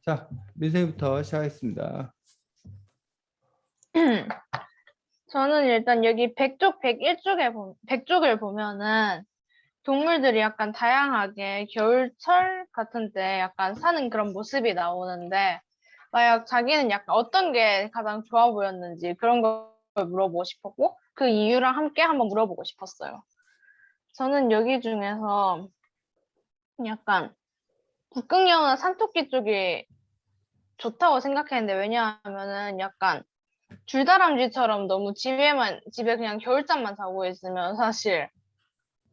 자, 민생부터 시작하겠습니다. 저는 일단 여기 100쪽, 100쪽을 보면은 동물들이 약간 다양하게 겨울철 같은 때 약간 사는 그런 모습이 나오는데, 만약 자기는 약간 어떤 게 가장 좋아 보였는지 그런 걸 물어보고 싶었고, 그 이유랑 함께 한번 물어보고 싶었어요. 저는 여기 중에서 약간 북극여우나 산토끼 쪽이 좋다고 생각했는데, 왜냐하면은 약간 줄다람쥐처럼 너무 집에 그냥 겨울잠만 자고 있으면 사실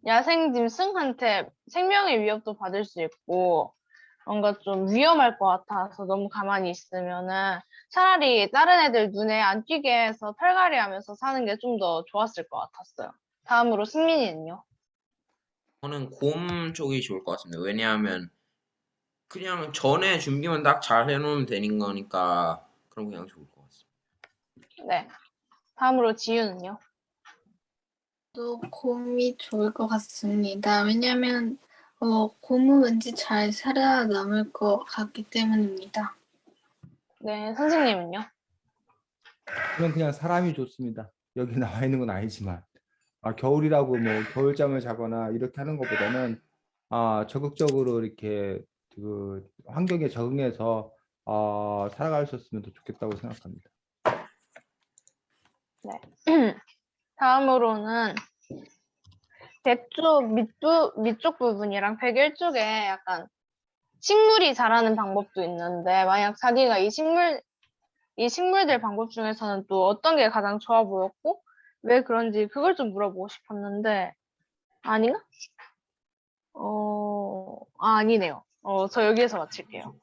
야생 짐승한테 생명의 위협도 받을 수 있고 뭔가 좀 위험할 것 같아서 너무 가만히 있으면은 차라리 다른 애들 눈에 안 띄게 해서 털갈이 하면서 사는 게 좀 더 좋았을 것 같았어요. 다음으로 승민이는요? 저는 곰 쪽이 좋을 것 같습니다. 왜냐하면 그냥 전에 준비만 딱 잘 해놓으면 되는 거니까 그럼 그냥 좋을 것 같습니다. 네. 다음으로 지유는요? 또 곰이 좋을 것 같습니다. 왜냐면 곰은 왠지 잘 살아남을 것 같기 때문입니다. 네. 선생님은요? 저는 그냥 사람이 좋습니다. 여기 나와 있는 건 아니지만 겨울이라고 뭐 겨울잠을 자거나 이렇게 하는 것보다는 적극적으로 이렇게 그 환경에 적응해서 살아갈 수 있으면 더 좋겠다고 생각합니다. 네. 다음으로는 100쪽 밑쪽 부분이랑 101쪽에 약간 식물이 자라는 방법도 있는데, 만약 자기가 이 식물들 방법 중에서는 또 어떤 게 가장 좋아 보였고, 왜 그런지 그걸 좀 물어보고 싶었는데, 아닌가? 아니네요. 저 여기에서 마칠게요.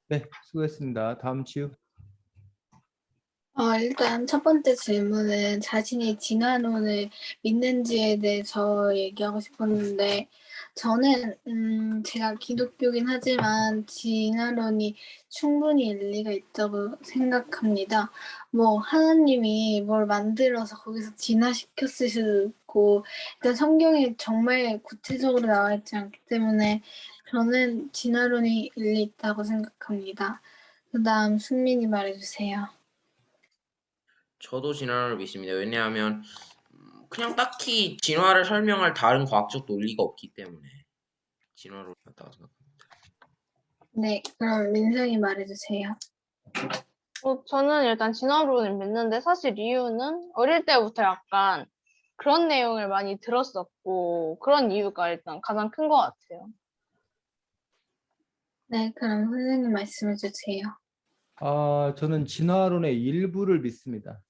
네, 수고했습니다. 다음 지우. 일단 첫 번째 질문은 자신이 진화론을 믿는지에 대해서 얘기하고 싶었는데, 저는 제가 기독교긴 하지만 진화론이 충분히 일리가 있다고 생각합니다. 뭐 하나님이 뭘 만들어서 거기서 진화시켰을 수도 있고, 일단 성경에 정말 구체적으로 나와 있지 않기 때문에 저는 진화론이 일리 있다고 생각합니다. 그다음 승민이 말해주세요. 저도 진화를 믿습니다. 왜냐하면 그냥 딱히 진화를 설명할 다른 과학적 논리가 없기 때문에 진화로 맞다고 생각합니다. 네, 그럼 민성이 말해주세요. 저는 일단 진화론을 믿는데, 사실 이유는 어릴 때부터 약간 그런 내용을 많이 들었었고, 그런 이유가 일단 가장 큰 것 같아요. 네, 그럼 선생님 말씀해주세요. 저는 진화론의 일부를 믿습니다.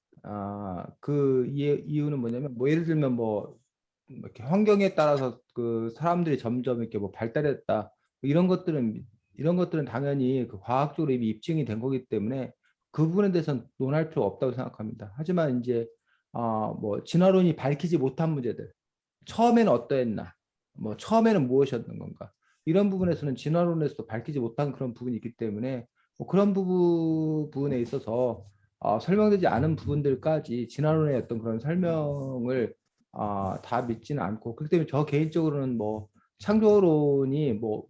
그 이유는 뭐냐면 뭐 예를 들면 뭐 이렇게 환경에 따라서 그 사람들이 점점 이렇게 뭐 발달했다 이런 것들은 당연히 그 과학적으로 이미 입증이 된 거기 때문에 그 부분에 대해서는 논할 필요 없다고 생각합니다. 하지만 이제 뭐 진화론이 밝히지 못한 문제들, 처음에는 어떠했나, 뭐 처음에는 무엇이었던 건가, 이런 부분에서는 진화론에서도 밝히지 못한 그런 부분이 있기 때문에 뭐 그런 부분에 있어서 설명되지 않은 부분들까지 진화론의 어떤 그런 설명을 다 믿지는 않고, 그렇기 때문에 저 개인적으로는 뭐 창조론이 뭐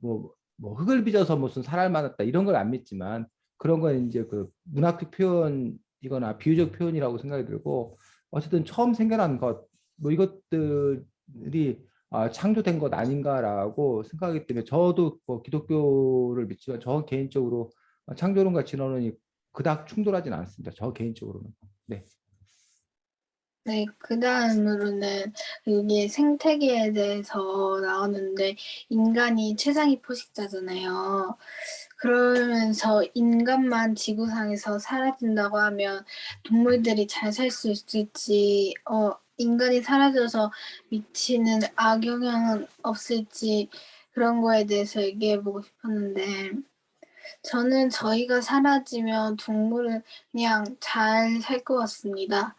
흙을 빚어서 무슨 살알 많았다 이런 걸 안 믿지만, 그런 건 이제 그 문학적 표현이거나 비유적 표현이라고 생각이 들고, 어쨌든 처음 생겨난 것 뭐 이것들이 창조된 것 아닌가라고 생각하기 때문에, 저도 뭐 기독교를 믿지만 저 개인적으로 창조론과 진화론이 그닥 충돌하지는 않습니다. 저 개인적으로는. 네. 네, 그 다음으로는 여기 생태계에 대해서 나오는데, 인간이 최상위 포식자잖아요. 그러면서 인간만 지구상에서 사라진다고 하면 동물들이 잘 살 수 있을지, 인간이 사라져서 미치는 악영향은 없을지, 그런 거에 대해서 얘기해보고 싶었는데, 저는 저희가 사라지면 동물은 그냥 잘 살 것 같습니다.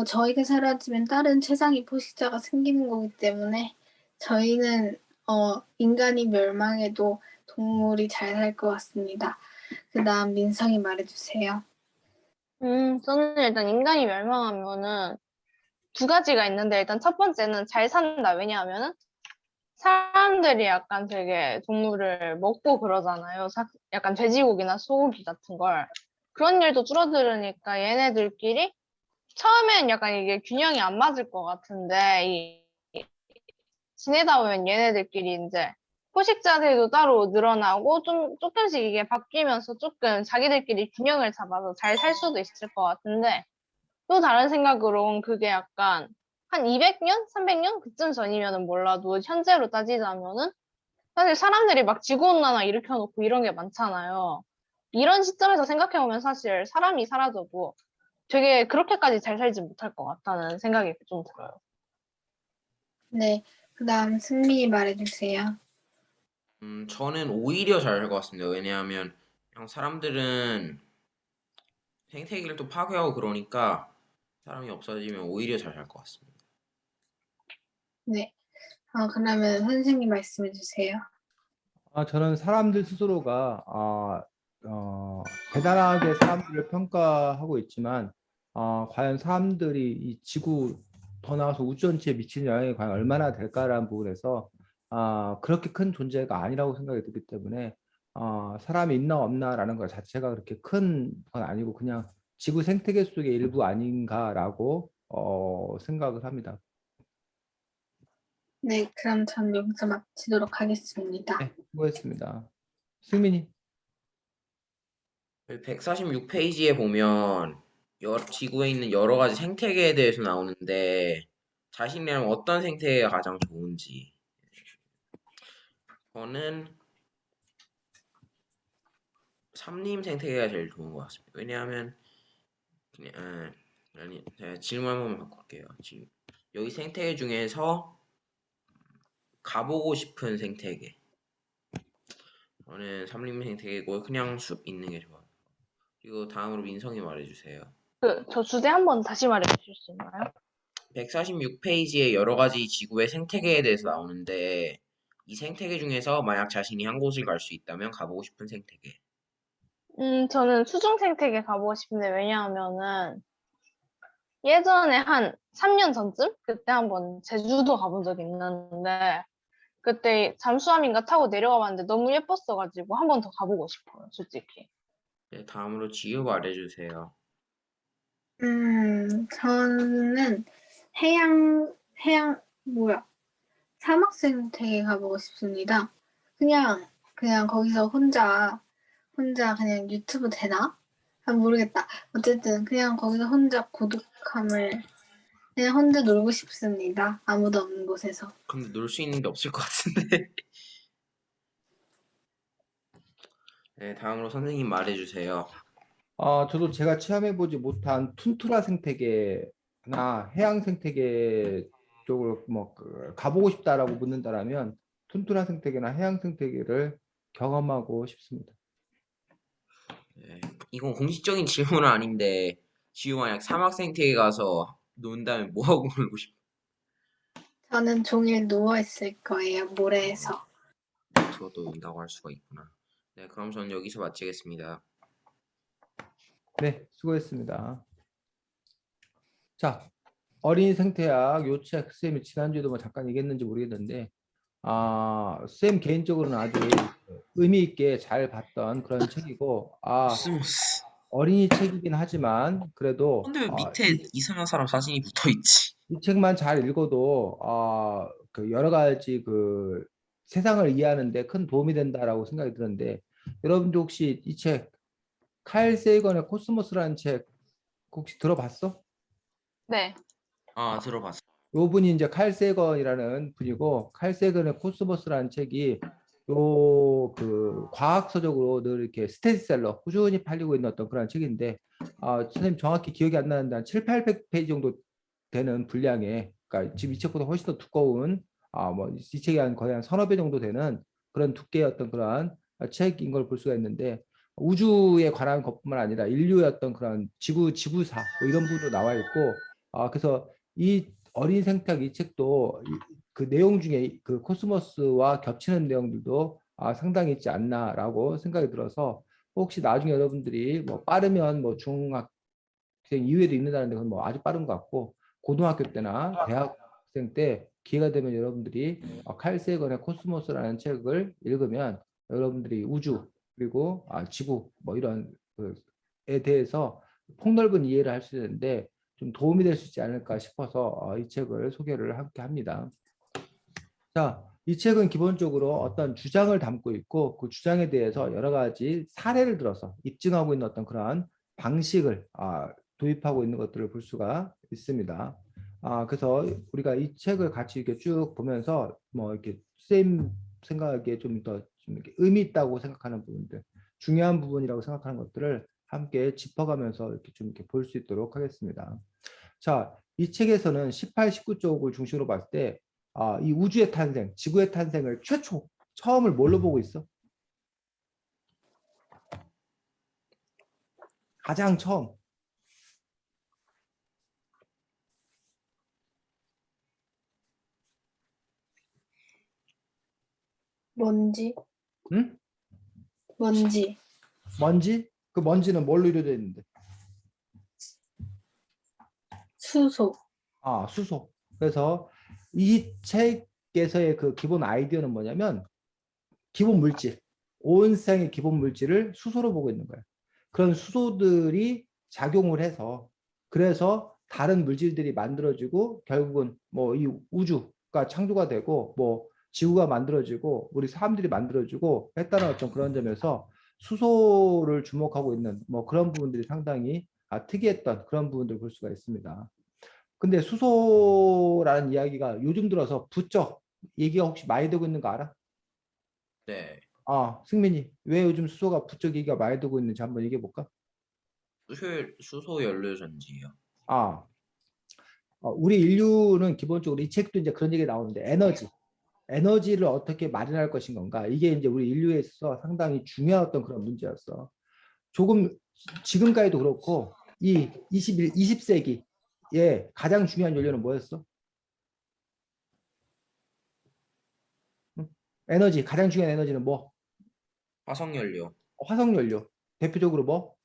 저희가 사라지면 다른 최상위 포식자가 생기는 거기 때문에 저희는 인간이 멸망해도 동물이 잘 살 것 같습니다. 그 다음 민성이 말해주세요. 저는 일단 인간이 멸망하면은 두 가지가 있는데, 일단 첫 번째는 잘 산다. 왜냐하면은 사람들이 약간 되게 동물을 먹고 그러잖아요. 약간 돼지고기나 소고기 같은 걸. 그런 일도 줄어들으니까 얘네들끼리 처음엔 약간 이게 균형이 안 맞을 것 같은데 지내다 보면 얘네들끼리 이제 포식 자세도 따로 늘어나고 좀 조금씩 이게 바뀌면서 조금 자기들끼리 균형을 잡아서 잘 살 수도 있을 것 같은데 또 다른 생각으론 그게 약간 한 200년, 300년 그쯤 전이면은 몰라도 현재로 따지자면은 사실 사람들이 막 지구온난화 일으켜놓고 이런 게 많잖아요. 이런 시점에서 생각해보면 사실 사람이 사라져도 되게 그렇게까지 잘 살지 못할 것 같다는 생각이 좀 들어요. 네, 그다음 승민이 말해주세요. 저는 오히려 잘할 것 같습니다. 왜냐하면 그냥 사람들은 생태계를 또 파괴하고 그러니까 사람이 없어지면 오히려 잘할 것 같습니다. 네, 그러면 선생님 말씀해주세요. 저는 사람들 스스로가 대단하게 사람들을 평가하고 있지만 과연 사람들이 이 지구 더 나아가서 우주 전체에 미치는 영향이 과연 얼마나 될까라는 부분에서 그렇게 큰 존재가 아니라고 생각이 들기 때문에 사람이 있나 없나라는 것 자체가 그렇게 큰 건 아니고 그냥 지구 생태계 속의 일부 아닌가라고 생각을 합니다. 네, 그럼 전 여기서 마치도록 하겠습니다. 네, 수고했습니다. 승민이. 146페이지에 보면 지구에 있는 여러 가지 생태계에 대해서 나오는데 자신이라면 어떤 생태계가 가장 좋은지 저는 삼림 생태계가 제일 좋은 것 같습니다. 왜냐하면 그냥 아니 제가 질문 한번 바꿀게요. 지금 여기 생태계 중에서 가보고 싶은 생태계 저는 삼림 생태계고 그냥 숲 있는 게 좋아요. 그리고 다음으로 민성이 말해주세요. 저 주제 한번 다시 말해 주실 수 있나요? 146페이지에 여러 가지 지구의 생태계에 대해서 나오는데 이 생태계 중에서 만약 자신이 한 곳을 갈 수 있다면 가보고 싶은 생태계. 저는 수중 생태계 가보고 싶은데 왜냐하면은 예전에 한 3년 전쯤 그때 한번 제주도 가본 적이 있는데 그때 잠수함인가 타고 내려가 봤는데 너무 예뻤어가지고 한 번 더 가보고 싶어요, 솔직히. 네, 다음으로 지우 말해주세요. 저는 뭐야, 사막 생태계 가보고 싶습니다. 그냥 거기서 혼자 그냥 유튜브 되나? 모르겠다. 어쨌든 그냥 거기서 혼자 고독함을 그냥 혼자 놀고 싶습니다. 아무도 없는 곳에서. 근데 놀 수 있는 게 없을 것 같은데. 네, 다음으로 선생님 말해주세요. 저도 제가 체험해보지 못한 툰투라 생태계나 해양 생태계 쪽을 가보고 싶다라고 묻는다라면 툰투라 생태계나 해양 생태계를 경험하고 싶습니다. 네, 이건 공식적인 질문은 아닌데 지우 만약 사막 생태계 가서 논다면 뭐하고 놀고 싶어? 저는 종일 누워있을 거예요, 모래에서. 그것도 논다고 할 수가 있구나. 네, 그럼 저는 여기서 마치겠습니다. 네, 수고했습니다. 자, 어린이 생태학 요 책 쌤이 지난주에도 뭐 잠깐 얘기했는지 모르겠는데 쌤 개인적으로는 아주 의미 있게 잘 봤던 그런 책이고 코스모스. 어린이 책이긴 하지만 그래도 근데 왜 밑에 이상한 사람 사진이 붙어 있지? 이 책만 잘 읽어도 그 여러 가지 그 세상을 이해하는데 큰 도움이 된다라고 생각이 드는데 여러분도 혹시 이 책 칼 세이건의 코스모스라는 책 혹시 들어봤어? 네. 아, 들어봤어. 요 분이 이제 칼 세이건이라는 분이고 칼 세이건의 코스모스라는 책이 요 그 과학서적으로 늘 이렇게 스테디셀러 꾸준히 팔리고 있는 어떤 그런 책인데 선생님 정확히 기억이 안 나는데 한 7, 800페이지 정도 되는 분량의 그러니까 지금 이 책보다 훨씬 더 두꺼운 뭐 이 책이 한 거의 한 서너 배 정도 되는 그런 두께의 어떤 그러한 책인 걸 볼 수가 있는데 우주에 관한 것뿐만 아니라 인류의 어떤 그런 지구사 뭐 이런 부분도 나와 있고 그래서 이 어린 생태학 이 책도 그 내용 중에 그 코스모스와 겹치는 내용들도 상당히 있지 않나라고 생각이 들어서 혹시 나중에 여러분들이 뭐 빠르면 뭐 중학생 이후에도 읽는다는데 그건 뭐 아주 빠른 것 같고 고등학교 때나 대학생 때 기회가 되면 여러분들이 칼 세건의 코스모스라는 책을 읽으면 여러분들이 우주 그리고 지구 뭐 이런 그에 대해서 폭넓은 이해를 할 수 있는데 좀 도움이 될 수 있지 않을까 싶어서 이 책을 소개를 함께 합니다. 자, 이 책은 기본적으로 어떤 주장을 담고 있고 그 주장에 대해서 여러 가지 사례를 들어서 입증하고 있는 어떤 그러한 방식을 도입하고 있는 것들을 볼 수가 있습니다. 그래서 우리가 이 책을 같이 이렇게 쭉 보면서 뭐 이렇게 쌤 생각에 좀 더 좀 이렇게 의미 있다고 생각하는 부분들, 중요한 부분이라고 생각하는 것들을 함께 짚어가면서 이렇게 좀 이렇게 볼 수 있도록 하겠습니다. 자, 이 책에서는 18, 19쪽을 중심으로 봤을 때 이 우주의 탄생, 지구의 탄생을 처음을 뭘로 보고 있어? 가장 처음. 먼지, 응? 먼지, 먼지? 그 먼지는 뭘로 이루어져 있는데? 수소, 수소. 그래서 이 책에서의 그 기본 아이디어는 뭐냐면 기본 물질, 온 세상의 기본 물질을 수소로 보고 있는 거예요. 그런 수소들이 작용을 해서 그래서 다른 물질들이 만들어지고 결국은 뭐 이 우주가 창조가 되고 뭐 지구가 만들어지고 우리 사람들이 만들어지고 했다는 어떤 그런 점에서 수소를 주목하고 있는 뭐 그런 부분들이 상당히 특이했던 그런 부분들을 볼 수가 있습니다. 근데 수소라는 이야기가 요즘 들어서 부쩍 얘기가 혹시 많이 되고 있는 거 알아? 네. 승민이 왜 요즘 수소가 부쩍 얘기가 많이 되고 있는지 한번 얘기해 볼까? 수소 연료 전지요. 우리 인류는 기본적으로 이 책도 이제 그런 얘기 나오는데 에너지를 어떻게 마련할 것인 건가? 이게 이제 우리 인류에 있어서 상당히 중요한 어떤 그런 문제였어. 조금 지금까지도 그렇고 이 20세기에 가장 중요한 연료는 뭐였어? 응? 에너지, 가장 중요한 에너지는 뭐? 화석 연료. 화석 연료. 대표적으로 뭐?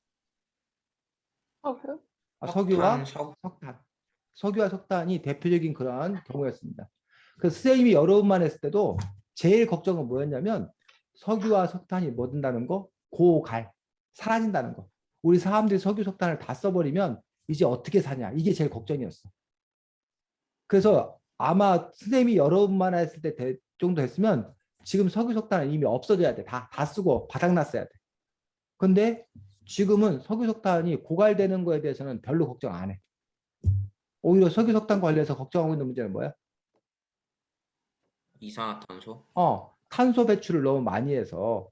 석유? 석유와 석탄, 석탄. 석유와 석탄이 대표적인 그러한 경우였습니다. 그 선생님이 여러 번만 했을 때도 제일 걱정은 뭐였냐면 석유와 석탄이 뭐 된다는 거? 고갈, 사라진다는 거. 우리 사람들이 석유, 석탄을 다 써버리면 이제 어떻게 사냐? 이게 제일 걱정이었어. 그래서 아마 선생님이 여러 번만 했을 때 정도 됐으면 지금 석유, 석탄은 이미 없어져야 돼. 다 쓰고 바닥났어야 돼. 근데 지금은 석유, 석탄이 고갈되는 거에 대해서는 별로 걱정 안 해. 오히려 석유, 석탄 관련해서 걱정하고 있는 문제는 뭐야? 이산화탄소. 탄소 배출을 너무 많이 해서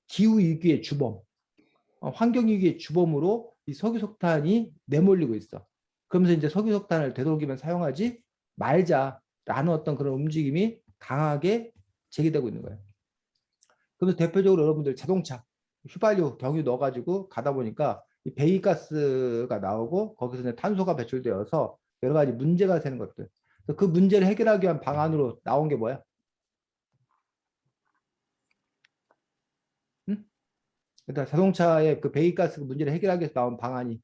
기후위기의 주범, 환경위기의 주범으로 이 석유, 석탄이 내몰리고 있어. 그러면서 이제 석유, 석탄을 되도록이면 사용하지 말자라는 어떤 그런 움직임이 강하게 제기되고 있는 거예요. 그래서 대표적으로 여러분들 자동차, 휘발유, 경유 넣어가지고 가다 보니까 이 배기가스가 나오고 거기서 이제 탄소가 배출되어서 여러 가지 문제가 되는 것들. 그 문제를 해결하기 위한 방안으로 나온 게 뭐야? 응? 일단 자동차의 그 배기가스 문제를 해결하기 위해서 나온 방안이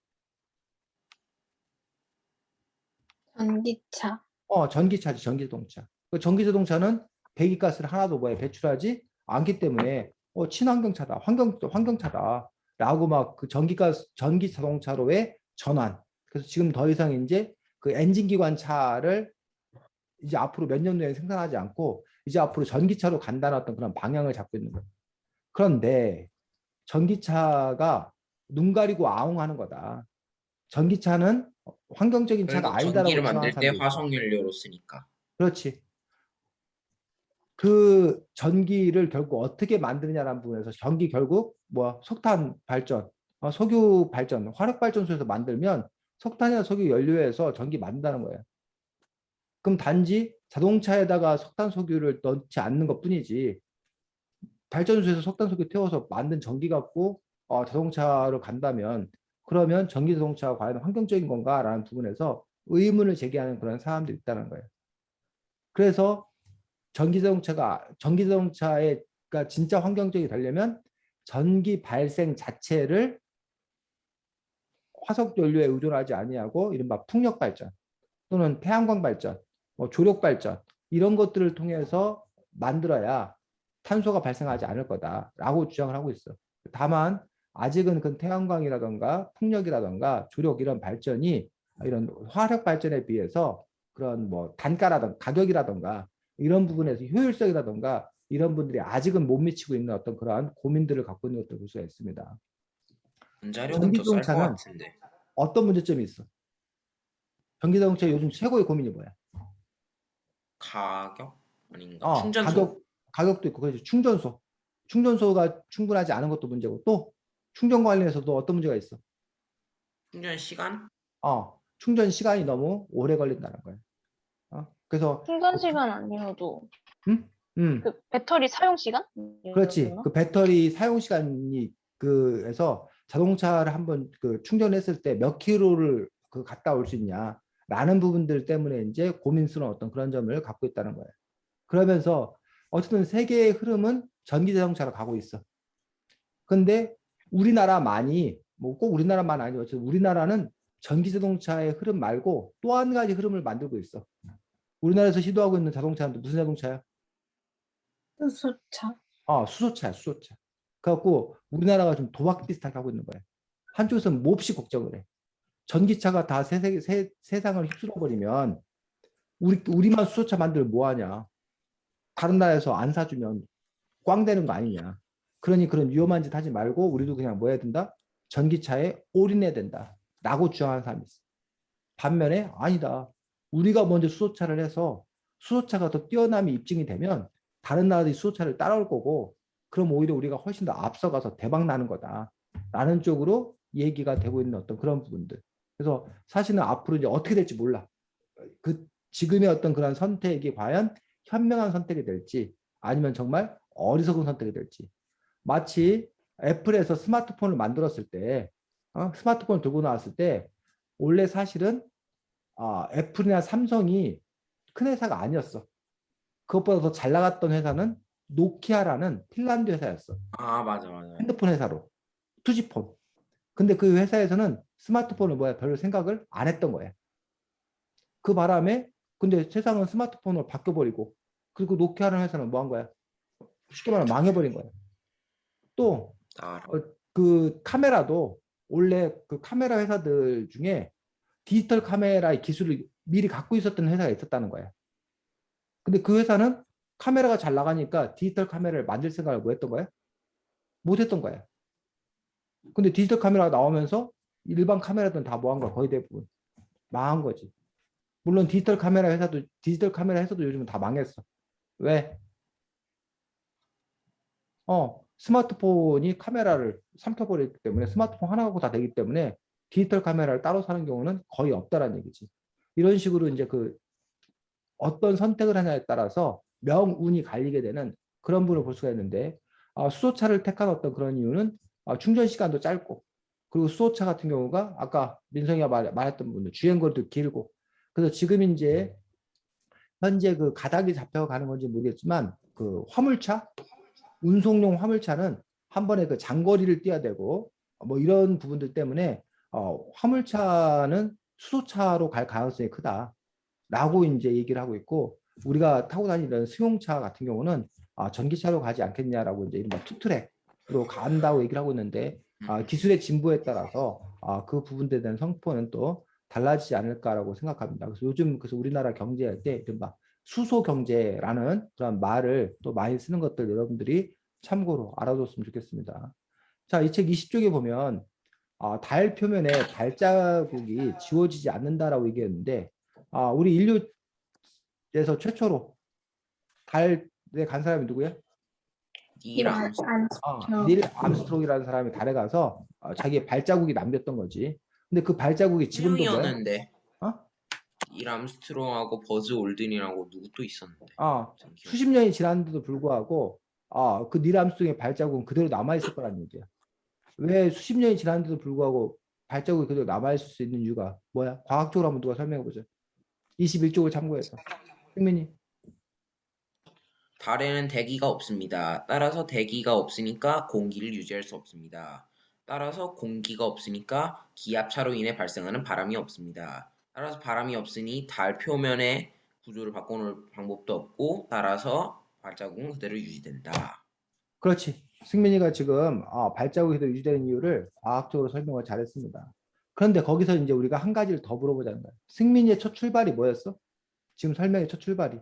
전기차, 전기차지, 전기자동차. 그 전기자동차는 배기가스를 하나도 배출하지 않기 때문에 친환경차다, 환경차다라고 막 그 전기자동차로의 전환. 그래서 지금 더 이상 이제 그 엔진 기관 차를 이제 앞으로 몇 년 내에 생산하지 않고 이제 앞으로 전기차로 간다는 어떤 그런 방향을 잡고 있는 거예요. 그런데 전기차가 눈 가리고 아웅하는 거다. 전기차는 환경적인 차가 그래도 아니다라고 전기를 주장하는 만들 때 사람도 있어. 화석 연료로 쓰니까. 그렇지. 그 전기를 결국 어떻게 만드느냐라는 부분에서 전기 결국 뭐 석탄 발전, 석유 발전, 화력 발전소에서 만들면 석탄이나 석유 연료에서 전기 만든다는 거예요. 그럼 단지 자동차에다가 석탄 석유를 넣지 않는 것뿐이지 발전소에서 석탄 석유 태워서 만든 전기 갖고 자동차로 간다면 그러면 전기 자동차가 과연 환경적인 건가라는 부분에서 의문을 제기하는 그런 사람들이 있다는 거예요. 그래서 전기자동차의 그러니까 진짜 환경적이 되려면 전기 발생 자체를 화석 연료에 의존하지 아니하고 이른바 풍력 발전 또는 태양광 발전 뭐 조력 발전 이런 것들을 통해서 만들어야 탄소가 발생하지 않을 거다라고 주장을 하고 있어. 다만 아직은 그 태양광이라던가 풍력이라던가 조력 이런 발전이 이런 화력 발전에 비해서 그런 뭐 단가라던가 가격이라던가 이런 부분에서 효율성이라던가 이런 분들이 아직은 못 미치고 있는 어떤 그러한 고민들을 갖고 있는 것들을 볼 수가 있습니다. 원자력은 더 쌀 것 전기자동차는 같은데. 어떤 문제점이 있어? 전기자동차 요즘 최고의 고민이 뭐야? 가격? 아닌가? 충전소. 가격도 있고, 그래서 충전소가 충분하지 않은 것도 문제고, 또 충전 관련해서도 어떤 문제가 있어? 충전 시간? 충전 시간이 너무 오래 걸린다는 거예요. 그래서 충전 시간 아니어도 음, 그 배터리 사용 시간? 그렇지. 그 배터리 사용 시간이 그래서 자동차를 한번 그 충전했을 때 몇 킬로를 그 갔다 올 수 있냐라는 부분들 때문에 이제 고민스러운 어떤 그런 점을 갖고 있다는 거예요. 그러면서 어쨌든 세계의 흐름은 전기 자동차로 가고 있어. 근데 우리나라만이 뭐 꼭 우리나라만 아니고 우리나라는 전기 자동차의 흐름 말고 또 한 가지 흐름을 만들고 있어. 우리나라에서 시도하고 있는 자동차는 무슨 자동차야? 수소차. 수소차야, 수소차. 그래갖고 우리나라가 좀 도박 비슷하게 하고 있는 거야. 한쪽에서는 몹시 걱정을 해. 전기차가 다 세상을 휩쓸어 버리면 우리만 수소차 만들면 뭐하냐? 다른 나라에서 안 사주면 꽝 되는 거 아니냐. 그러니 그런 위험한 짓 하지 말고 우리도 그냥 뭐 해야 된다? 전기차에 올인해야 된다. 라고 주장하는 사람이 있어. 반면에 아니다. 우리가 먼저 수소차를 해서 수소차가 더 뛰어남이 입증이 되면 다른 나라들이 수소차를 따라올 거고 그럼 오히려 우리가 훨씬 더 앞서가서 대박 나는 거다. 라는 쪽으로 얘기가 되고 있는 어떤 그런 부분들. 그래서 사실은 앞으로 이제 어떻게 될지 몰라. 그 지금의 어떤 그런 선택이 과연 현명한 선택이 될지 아니면 정말 어리석은 선택이 될지. 마치 애플에서 스마트폰을 만들었을 때 스마트폰을 들고 나왔을 때 원래 사실은 애플이나 삼성이 큰 회사가 아니었어. 그것보다 더 잘 나갔던 회사는 노키아라는 핀란드 회사였어. 맞아. 핸드폰 회사로. 투지폰. 근데 그 회사에서는 스마트폰을 별로 생각을 안 했던 거야. 그 바람에 근데 세상은 스마트폰으로 바뀌어버리고 그리고 노키아라는 회사는 뭐 한 거야? 쉽게 말하면 망해버린 거야. 또 그 카메라도 원래 그 카메라 회사들 중에 디지털 카메라의 기술을 미리 갖고 있었던 회사가 있었다는 거야. 근데 그 회사는 카메라가 잘 나가니까 디지털 카메라를 만들 생각을 뭐 했던 거야? 못 했던 거야. 근데 디지털 카메라가 나오면서 일반 카메라들은 다 뭐 한 거야? 거의 대부분. 망한 거지. 물론 디지털 카메라 회사도 요즘은 다 망했어. 왜? 스마트폰이 카메라를 삼켜버리기 때문에 스마트폰 하나 갖고 다 되기 때문에 디지털 카메라를 따로 사는 경우는 거의 없다라는 얘기지. 이런 식으로 이제 그 어떤 선택을 하냐에 따라서 명운이 갈리게 되는 그런 부분을 볼 수가 있는데 수소차를 택한 어떤 그런 이유는 충전 시간도 짧고 그리고 수소차 같은 경우가 아까 민성이가 말했던 분들 주행거리도 길고 그래서 지금 이제 현재 그 가닥이 잡혀가는 건지 모르겠지만 그 화물차 운송용 화물차는 한 번에 그 장거리를 뛰어야 되고 뭐 이런 부분들 때문에 화물차는 수소차로 갈 가능성이 크다라고 이제 얘기를 하고 있고 우리가 타고 다니는 승용차 같은 경우는 전기차로 가지 않겠냐라고 이제 이른바 투트랙으로 간다고 얘기를 하고 있는데 기술의 진보에 따라서 그 부분에 대한 성포는 또 달라지지 않을까라고 생각합니다. 그래서 요즘 그래서 우리나라 경제할 때 이른바 수소 경제라는 그런 말을 또 많이 쓰는 것들 여러분들이 참고로 알아뒀으면 좋겠습니다. 자, 이 책 20쪽에 보면 달 표면에 발자국이 지워지지 않는다라고 얘기했는데 우리 인류에서 최초로 달에 간 사람이 누구야? 닐 암스트롱. 닐 암스트롱이라는 사람이 달에 가서 자기의 발자국이 남겼던 거지. 근데 그 발자국이 지금도 뭐야? 명이었는데 닐 암스트롱하고 버즈 올든이라고 누구 또 있었는데. 수십 년이 지났는데도 불구하고 그 닐 암스트롱의 발자국은 그대로 남아있을 거라는 얘기야. 왜 수십 년이 지났는데도 불구하고 발자국이 그대로 남아있을 수 있는 이유가 뭐야? 과학적으로 한번 누가 설명해보자. 21쪽을 참고해서. 승민이. 달에는 대기가 없습니다. 따라서 대기가 없으니까 공기를 유지할 수 없습니다. 따라서 공기가 없으니까 기압차로 인해 발생하는 바람이 없습니다. 따라서 바람이 없으니 달 표면에 구조를 바꿔놓을 방법도 없고 따라서 발자국은 그대로 유지된다. 그렇지. 승민이가 지금 발자국이 더 유지되는 이유를 과학적으로 설명을 잘했습니다. 그런데 거기서 이제 우리가 한 가지를 더 물어보자는 거야. 승민이의 첫 출발이 뭐였어? 지금 설명의 첫 출발이.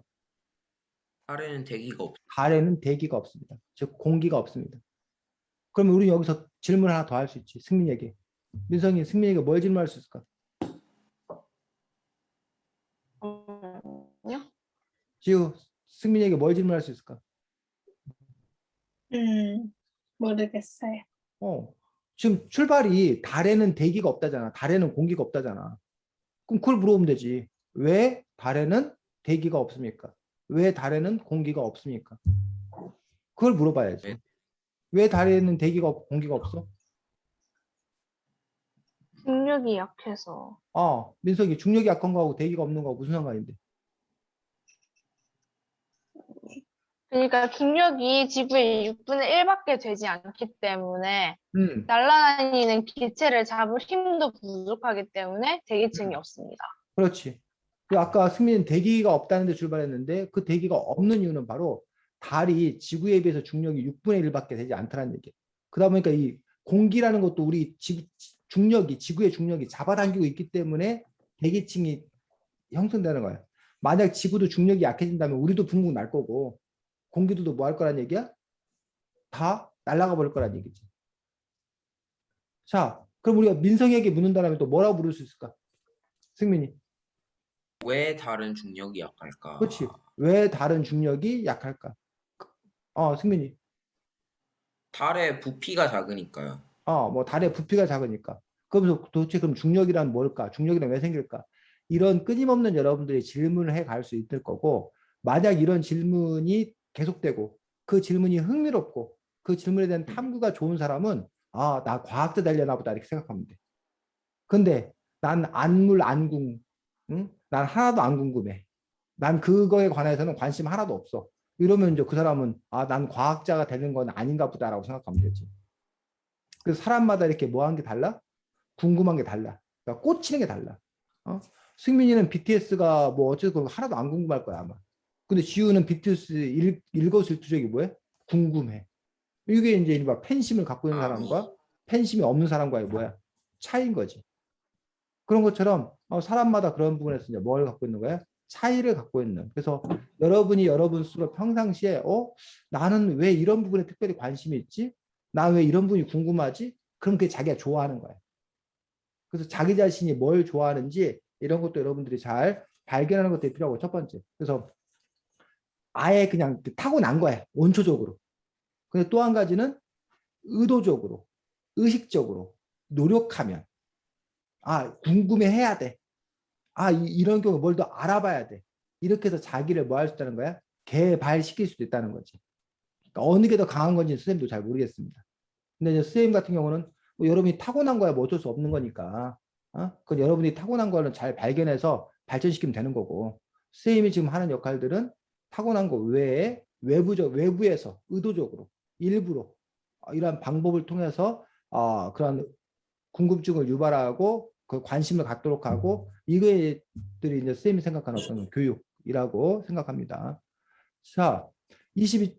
달에는 대기가 없. 달에는 대기가 없습니다. 즉 공기가 없습니다. 그러면 우리 여기서 질문 하나 더 할 수 있지. 승민이에게. 민성이 승민이에게 뭘 질문할 수 있을까? 요? 지우 승민이에게 뭘 질문할 수 있을까? 모르겠어요. 지금 출발이 달에는 대기가 없다잖아. 달에는 공기가 없다잖아. 그럼 그걸 물어보면 되지. 왜 달에는 대기가 없습니까? 왜 달에는 공기가 없습니까? 그걸 물어봐야지. 왜 달에는 대기가 없고 공기가 없어? 중력이 약해서. 민석이 중력이 약한 거하고 대기가 없는 거하고 무슨 상관인데? 그러니까 중력이 지구의 6분의 1밖에 되지 않기 때문에 날아다니는 기체를 잡을 힘도 부족하기 때문에 대기층이 없습니다. 그렇지. 그 아까 승민은 대기가 없다는 데 출발했는데 그 대기가 없는 이유는 바로 달이 지구에 비해서 중력이 6분의 1밖에 되지 않다는 얘기예요. 그러다 보니까 이 공기라는 것도 우리 지구의 중력이 잡아당기고 있기 때문에 대기층이 형성되는 거예요. 만약 지구도 중력이 약해진다면 우리도 붕붕 날 거고 공기도 뭐 할 거란 얘기야? 다 날아가 버릴 거란 얘기지. 자, 그럼 우리가 민성이에게 묻는다면 또 뭐라고 물을 수 있을까? 승민이. 왜 달은 중력이 약할까? 그렇지. 왜 다른 중력이 약할까? 승민이. 달의 부피가 작으니까요. 뭐 달의 부피가 작으니까. 그러면서 도대체 그럼 중력이란 뭘까? 중력이란 왜 생길까? 이런 끊임없는 여러분들이 질문을 해 갈 수 있을 거고, 만약 이런 질문이 계속되고 그 질문이 흥미롭고 그 질문에 대한 탐구가 좋은 사람은 나 과학자 되려나 보다 이렇게 생각하면 돼. 근데 난 안물 안궁, 응? 난 하나도 안 궁금해. 난 그거에 관해서는 관심 하나도 없어. 이러면 이제 그 사람은 난 과학자가 되는 건 아닌가 보다라고 생각하면 되지. 그래서 사람마다 이렇게 뭐 하는 게 달라? 궁금한 게 달라. 그러니까 꽂히는 게 달라. 승민이는 BTS가 뭐 어쨌든 하나도 안 궁금할 거야 아마. 근데 지우는 BTS 일거수일투족이 뭐야? 궁금해. 이게 이제 일반 팬심을 갖고 있는 사람과 팬심이 없는 사람과의 뭐야? 차이인 거지. 그런 것처럼 사람마다 그런 부분에서 이제 뭘 갖고 있는 거야? 차이를 갖고 있는. 그래서 여러분이 여러분 스스로 평상시에 나는 왜 이런 부분에 특별히 관심이 있지? 나 왜 이런 부분이 궁금하지? 그럼 그게 자기가 좋아하는 거야. 그래서 자기 자신이 뭘 좋아하는지 이런 것도 여러분들이 잘 발견하는 것도 필요하고 첫 번째. 그래서 아예 그냥 타고난 거야. 원초적으로. 근데 또 한 가지는 의도적으로, 의식적으로 노력하면 궁금해해야 돼. 이런 경우 뭘 더 알아봐야 돼. 이렇게 해서 자기를 뭐 할 수 있다는 거야? 개발시킬 수도 있다는 거지. 그러니까 어느 게 더 강한 건지 선생님도 잘 모르겠습니다. 근데 이제 선생님 같은 경우는 뭐 여러분이 타고난 거야 뭐 어쩔 수 없는 거니까. 그건 여러분이 타고난 거는 잘 발견해서 발전시키면 되는 거고. 선생님이 지금 하는 역할들은 타고난 거 외에 외부에서 의도적으로 일부러 이러한 방법을 통해서 그런 궁금증을 유발하고 그 관심을 갖도록 하고 이것들이 이제 선생님이 생각하는 어떤 교육이라고 생각합니다. 자, 22,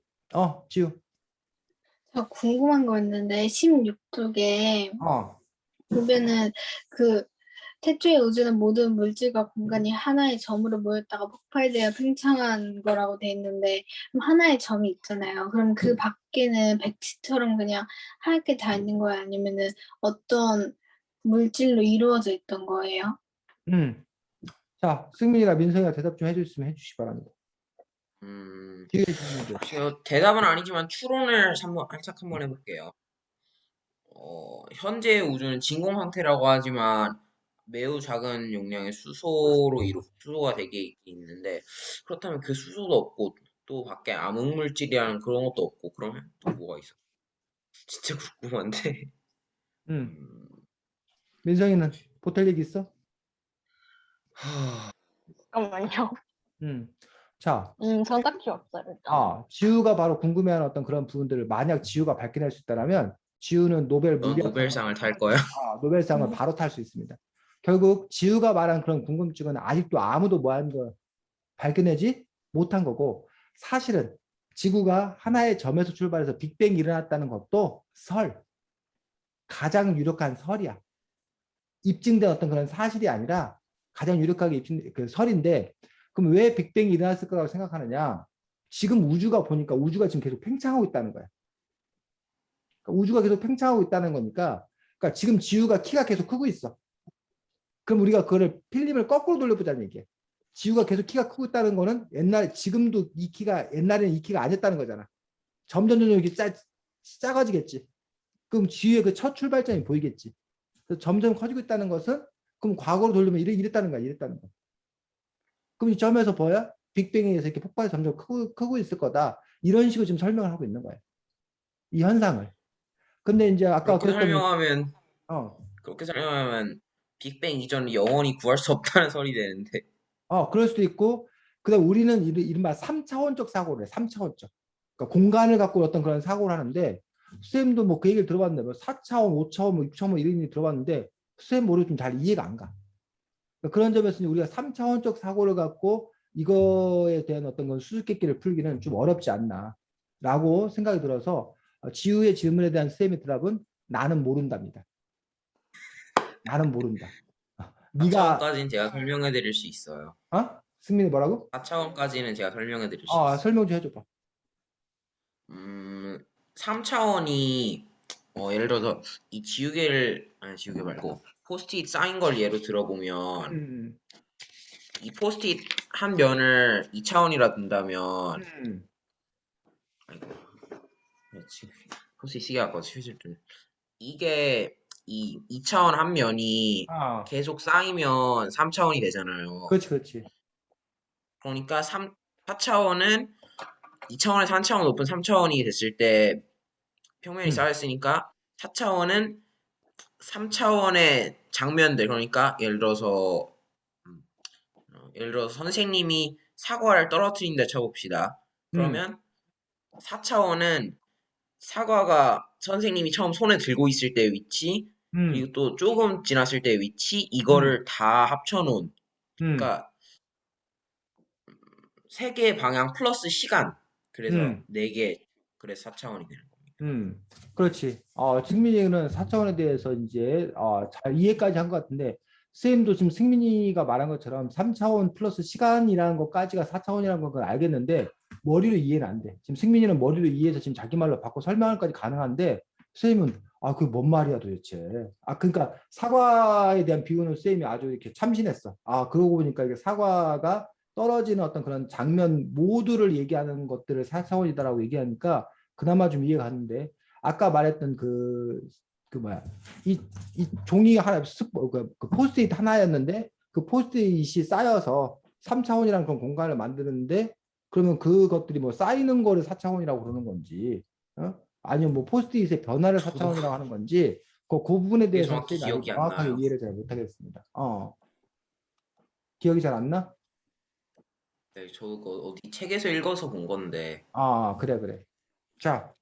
지우. 저 궁금한 거 있는데 16쪽에 보면은 그 태초에 우주는 모든 물질과 공간이 하나의 점으로 모였다가 폭발되어 팽창한 거라고 돼 있는데 그럼 하나의 점이 있잖아요. 그럼 그 밖에는 백지처럼 그냥 하얗게 다 있는 거예요? 아니면은 어떤 물질로 이루어져 있던 거예요? 자, 승민이가 민성이가 대답 좀 해줄 수 있으면 해주시기 바랍니다. 대답은 아니지만 추론을 살짝 한번 해볼게요. 현재의 우주는 진공 상태라고 하지만 매우 작은 용량의 수소가 되게 있는데 그렇다면 그 수소도 없고 또 밖에 암흑물질이라는 그런 것도 없고 그러면 또 뭐가 있어? 진짜 궁금한데. 민성이는 보탤 얘기 있어? 잠깐만요. 자, 전 딱히 없어요. 일단. 지우가 바로 궁금해하는 어떤 그런 부분들을 만약 지우가 밝혀낼 수 있다면 지우는 노벨상을 탈 거야? 노벨상을 바로 탈 수 있습니다. 결국 지우가 말한 그런 궁금증은 아직도 아무도 뭐 하는 거 발견하지 못한 거고 사실은 지구가 하나의 점에서 출발해서 빅뱅이 일어났다는 것도 가장 유력한 설이야. 입증된 어떤 그런 사실이 아니라 가장 유력하게 입증된 그 설인데 그럼 왜 빅뱅이 일어났을 거라고 생각하느냐? 지금 우주가 보니까 우주가 지금 계속 팽창하고 있다는 거야. 그러니까 우주가 계속 팽창하고 있다는 거니까 그러니까 지금 지구가 키가 계속 크고 있어. 그럼 우리가 그거를 필름을 거꾸로 돌려보자는 얘기야. 지구가 계속 키가 크고 있다는 거는 지금도 이 키가 옛날에는 이 키가 아니었다는 거잖아. 점점 이렇게 작아지겠지. 그럼 지구의 그 첫 출발점이 보이겠지. 그래서 점점 커지고 있다는 것은 그럼 과거로 돌리면 이랬다는 거야. 이랬다는 거야. 그럼 이 점에서 뭐야? 빅뱅에 의해서 이렇게 폭발이 점점 크고 있을 거다. 이런 식으로 지금 설명을 하고 있는 거야. 이 현상을. 근데 이제 아까 그렇게 그랬던 설명하면 어, 그렇게 설명하면 빅뱅 이전을 영원히 구할 수 없다는 설이 되는데. 그럴 수도 있고, 그다음 우리는 이른바 3차원적 사고를 해. 3차원적. 그러니까 공간을 갖고 어떤 그런 사고를 하는데, 쌤도 뭐 그 얘기를 들어봤는데, 뭐 4차원, 5차원, 뭐 6차원 뭐 이런 얘기 들어봤는데, 쌤 머리 좀 잘 이해가 안 가. 그러니까 그런 점에서 우리가 3차원적 사고를 갖고 이거에 대한 어떤 건 수수께끼를 풀기는 좀 어렵지 않나라고 생각이 들어서 지우의 질문에 대한 쌤의 대답은 나는 모른답니다. 나는 모른다. 네가 4차원까지는 제가 설명해 드릴 수 있어요. 승민이 뭐라고? 4차원까지는 제가 설명해 드릴 수 있어요. 설명 좀 해줘봐. 3차원이 예를 들어서 이 지우개 말고 포스트잇 쌓인 걸 예로 들어보면 음, 이 포스트잇 한 면을 2차원이라 둔다면 음, 아이고 지금 포스트잇 시계 갖고 와서 휴지 좀 이게 이 2차원 한 면이 아, 계속 쌓이면 3차원이 되잖아요. 그렇지, 그렇지. 그러니까 4차원은 2차원에서 3차원 높은 3차원이 됐을 때 평면이 음, 쌓였으니까 4차원은 3차원의 장면들 그러니까 음, 예를 들어서 선생님이 사과를 떨어뜨린다 쳐봅시다. 음, 그러면 4차원은 사과가 선생님이 처음 손에 들고 있을 때의 위치 음, 그리고 또 조금 지났을 때의 위치 음, 이거를 다 합쳐놓은 음, 그러니까 세 개의 방향 플러스 시간 그래서 음. 네 개 그래서 4차원이 되는 겁니다. 그렇지. 승민이는 4차원에 대해서 이제 잘 이해까지 한 것 같은데 쌤도 지금 승민이가 말한 것처럼 3차원 플러스 시간이라는 것까지가 4차원이라는 걸 알겠는데 머리로 이해는 안 돼. 지금 승민이는 머리로 이해해서 지금 자기 말로 바꿔 설명할까지 가능한데 쌤은 그게 뭔 말이야 도대체. 그러니까 사과에 대한 비유는 쌤이 아주 이렇게 참신했어. 그러고 보니까 이게 사과가 떨어지는 어떤 그런 장면 모두를 얘기하는 것들을 4차원이다라고 얘기하니까 그나마 좀 이해가 가는데 아까 말했던 그 뭐야 이 종이 하나 그 포스트잇 하나였는데 그 포스트잇이 쌓여서 3차원이라는 그런 공간을 만드는데 그러면 그것들이 뭐 쌓이는 거를 4차원이라고 그러는 건지 아니면 뭐 포스트잇의 변화를 저도 4차원이라고 하는 건지 그 부분에 그게 대해서는 정확히 쌤이 아직 기억이 안 명확하게 나요. 이해를 잘 못하겠습니다. 기억이 잘 안 나? 네, 저도 어디 책에서 읽어서 본 건데 그래 그래. 자,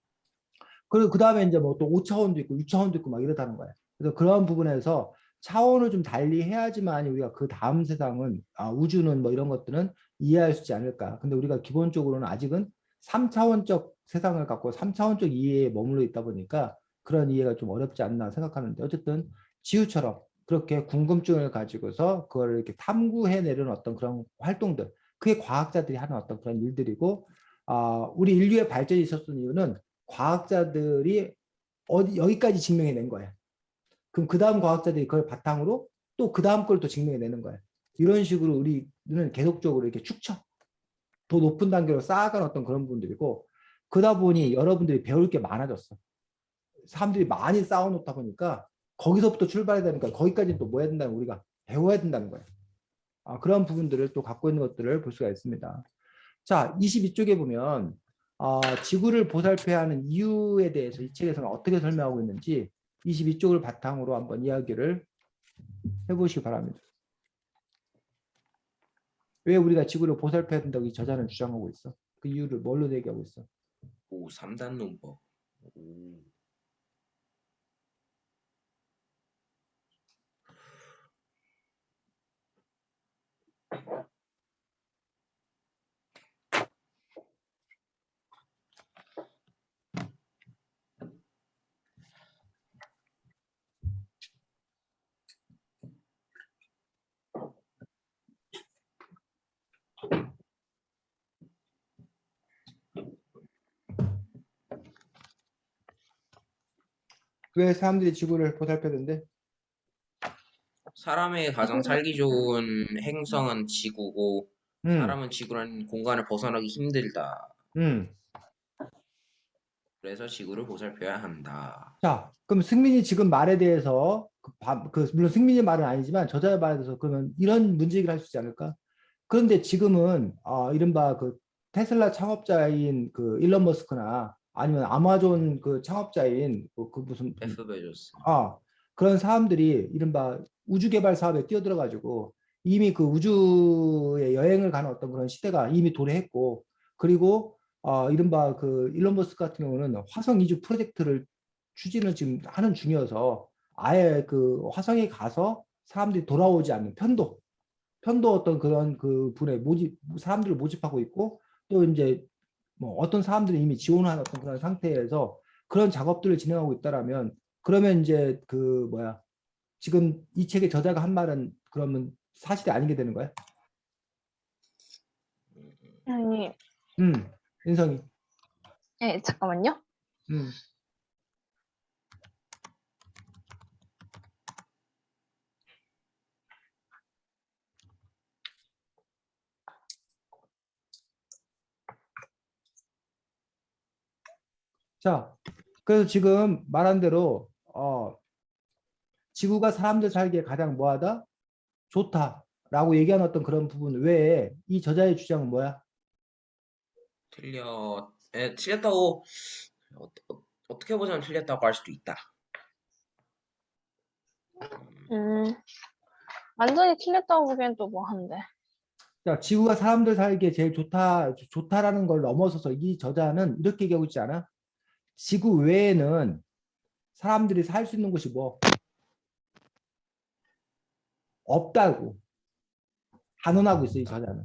그리고 그 다음에 이제 뭐 또 5차원도 있고 6차원도 있고 막 이렇다는 거야. 그래서 그런 부분에서 차원을 좀 달리 해야지만 우리가 그 다음 세상은 우주는 뭐 이런 것들은 이해할 수 있지 않을까. 근데 우리가 기본적으로는 아직은 3차원적 세상을 갖고 3차원적 이해에 머물러 있다 보니까 그런 이해가 좀 어렵지 않나 생각하는데 어쨌든 지우처럼 그렇게 궁금증을 가지고서 그걸 이렇게 탐구해내는 어떤 그런 활동들 그게 과학자들이 하는 어떤 그런 일들이고 우리 인류의 발전이 있었던 이유는 과학자들이 여기까지 증명해낸 거야. 그럼 그 다음 과학자들이 그걸 바탕으로 또 그 다음 걸 또 증명해내는 거야. 이런 식으로 우리는 계속적으로 이렇게 축적, 더 높은 단계로 쌓아가는 어떤 그런 부분들이고 그러다 보니 여러분들이 배울 게 많아졌어. 사람들이 많이 쌓아놓다 보니까 거기서부터 출발해야 되니까 거기까지 또 뭐 해야 된다는 우리가 배워야 된다는 거야. 그런 부분들을 또 갖고 있는 것들을 볼 수가 있습니다. 자, 22쪽에 보면 지구를 보살펴야 하는 이유에 대해서 이 책에서는 어떻게 설명하고 있는지 22쪽을 바탕으로 한번 이야기를 해보시기 바랍니다. 왜 우리가 지구를 보살펴야 된다고 이 저자는 주장하고 있어? 그 이유를 뭘로 얘기하고 있어? 오 3단 논법. 오. 왜 사람들이 지구를 보살펴야 된대? 사람의 가장 살기 좋은 행성은 지구고 음, 사람은 지구라는 공간을 벗어나기 힘들다. 음. 그래서 지구를 보살펴야 한다. 자, 그럼 승민이 지금 말에 대해서 물론 승민이 말은 아니지만 저자의 말에 대해서 그러면 이런 문제기를 할 수 있지 않을까? 그런데 지금은 이른바 그 테슬라 창업자인 그 일론 머스크나 아니면 아마존 그 창업자인 그 무슨 제프 베조스. 그런 사람들이 이른바 우주 개발 사업에 뛰어들어가지고 이미 그 우주에 여행을 가는 어떤 그런 시대가 이미 도래했고 그리고 이른바 그 일론 머스크 같은 경우는 화성 이주 프로젝트를 추진을 지금 하는 중이어서 아예 그 화성에 가서 사람들이 돌아오지 않는 편도 어떤 그런 그 분의 사람들을 모집하고 있고 또 이제 뭐 어떤 사람들이 이미 지원한 어떤 그런 상태에서 그런 작업들을 진행하고 있다라면 그러면 이제 그 뭐야 지금 이 책의 저자가 한 말은 그러면 사실이 아니게 되는 거야? 아니, 인성이. 네, 잠깐만요. 음. 자, 그래서 지금 말한 대로 지구가 사람들 살기에 가장 뭐하다? 좋다라고 얘기하는 어떤 그런 부분 외에 이 저자의 주장은 뭐야? 틀렸다고 어떻게 보자면 틀렸다고 할 수도 있다. 완전히 틀렸다고 보기엔 또 뭐 한데. 자, 지구가 사람들 살기에 제일 좋다라는 걸 넘어서서 이 저자는 이렇게 얘기하고 있지 않아? 지구 외에는 사람들이 살 수 있는 곳이 뭐? 없다고 단언하고 있어, 이 저자는.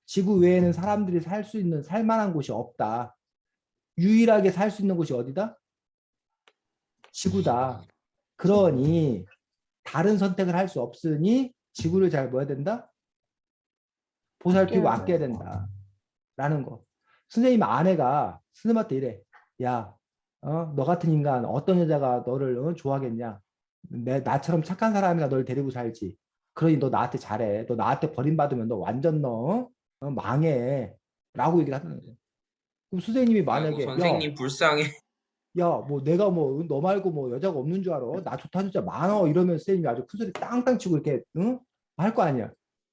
지구 외에는 사람들이 살 수 있는 살만한 곳이 없다. 유일하게 살 수 있는 곳이 어디다? 지구다. 그러니 다른 선택을 할 수 없으니 지구를 잘 뭐해야 된다? 보살피고 아껴야 된다. 라는 거. 선생님 아내가 선생님한테 이래. 야, 너 같은 인간 어떤 여자가 너를 좋아하겠냐? 나처럼 착한 사람이가 널 데리고 살지. 그러니 너 나한테 잘해. 너 나한테 버림받으면 너 완전 망해. 라고 얘기를 하는 거예요. 그럼 선생님이 아이고, 만약에 선생님 불쌍해. 뭐 내가 뭐 너 말고 뭐 여자가 없는 줄 알아? 나 좋다는 여자 많어. 이러면 선생님이 아주 큰 소리 땅땅 치고 이렇게 할 거 아니야.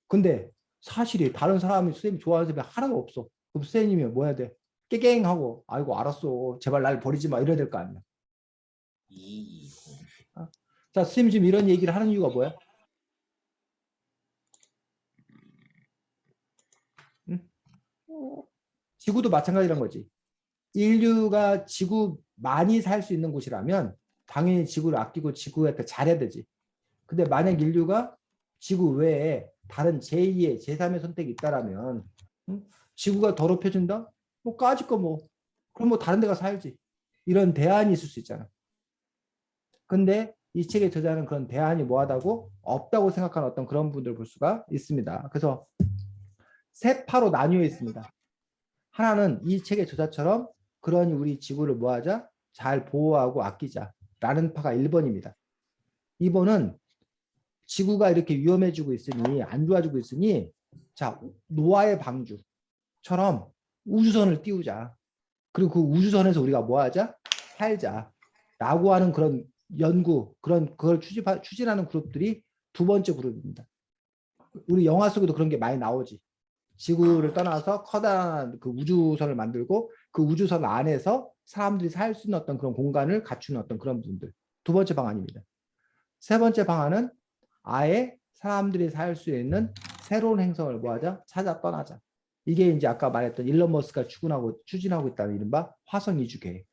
근데 사실이 다른 사람이 선생님 좋아하는 사람이 하나도 없어. 그럼 선생님이 뭐 해야 돼? 깨갱하고 아이고 알았어. 제발 날 버리지 마. 이래야 될 거 아니야. 자, 선생님 지금 이런 얘기를 하는 이유가 뭐야? 응? 지구도 마찬가지란 거지. 인류가 지구 많이 살 수 있는 곳이라면 당연히 지구를 아끼고 지구한테 잘해야 되지. 근데 만약 인류가 지구 외에 다른 제2의 제3의 선택이 있다라면 지구가 더럽혀진다? 뭐 까짓 거 뭐. 그럼 뭐 다른 데 가서 살지. 이런 대안이 있을 수 있잖아. 근데 이 책의 저자는 그런 대안이 뭐하다고? 없다고 생각하는 어떤 그런 분들을 볼 수가 있습니다. 그래서 세 파로 나뉘어 있습니다. 하나는 이 책의 저자처럼 그러니 우리 지구를 뭐하자? 잘 보호하고 아끼자 라는 파가 1번입니다. 2번은 지구가 이렇게 위험해지고 있으니 안 좋아지고 있으니 자 노아의 방주처럼 우주선을 띄우자. 그리고 그 우주선에서 우리가 뭐하자? 살자 라고 하는 그런 연구 그걸 추진하는 그룹들이 두 번째 그룹입니다. 우리 영화 속에도 그런 게 많이 나오지. 지구를 떠나서 커다란 그 우주선을 만들고 그 우주선 안에서 사람들이 살 수 있는 어떤 그런 공간을 갖추는 어떤 그런 분들. 두 번째 방안입니다. 세 번째 방안은 아예 사람들이 살 수 있는 새로운 행성을 뭐하자? 찾아 떠나자. 이게 이제 아까 말했던 일론 머스크가 추진하고 있다는 이른바 화성 이주 계획.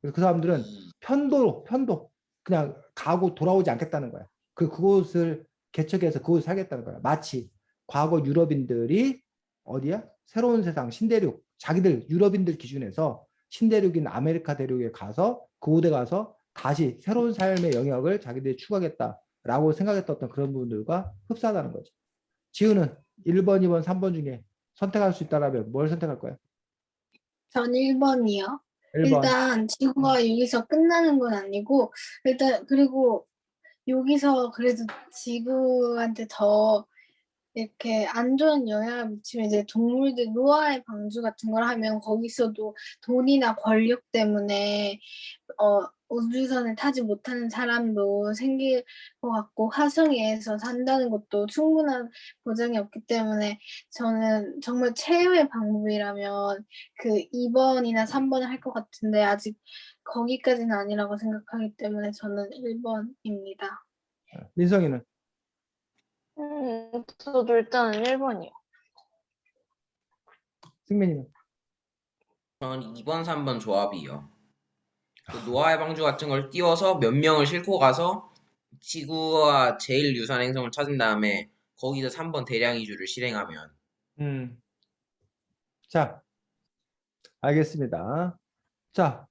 그래서 그 사람들은 편도 그냥 가고 돌아오지 않겠다는 거야. 그곳을 개척해서 그곳을 살겠다는 거야. 마치 과거 유럽인들이 어디야? 새로운 세상 신대륙 자기들 유럽인들 기준에서 신대륙인 아메리카 대륙에 가서 그곳에 가서 다시 새로운 삶의 영역을 자기들이 추구하겠다라고 생각했던 어떤 그런 부분들과 흡사하다는 거죠. 지우는 1번, 2번, 3번 중에 선택할 수 있다면 뭘 선택할 거야? 전 1번이요. 1번. 일단 지구가 여기서 끝나는 건 아니고 일단 그리고 여기서 그래도 지구한테 더 이렇게 안 좋은 영향을 미치면 이제 동물들 노아의 방주 같은 걸 하면 거기서도 돈이나 권력 때문에 우주선을 타지 못하는 사람도 생길 것 같고 화성에서 산다는 것도 충분한 보장이 없기 때문에 저는 정말 최후의 방법이라면 그 2번이나 3번을 할 것 같은데 아직 거기까지는 아니라고 생각하기 때문에 저는 1번입니다. 민성이는? 저도 일단은 1번이요. 승민이는? 저는 2번, 3번 조합이요. 그 노아의 방주 같은 걸 띄워서 몇 명을 싣고 가서 지구와 제일 유사한 행성을 찾은 다음에 거기서 3번 대량 이주를 실행하면. 자, 알겠습니다. 자,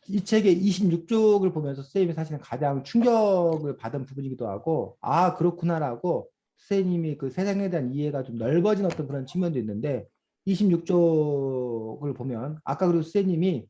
이 책의 26쪽을 보면서 선생님이 사실은 가장 충격을 받은 부분이기도 하고, 아, 그렇구나라고 선생님이 그 세상에 대한 이해가 좀 넓어진 어떤 그런 측면도 있는데, 26쪽을 보면, 아까 그리고 선생님이,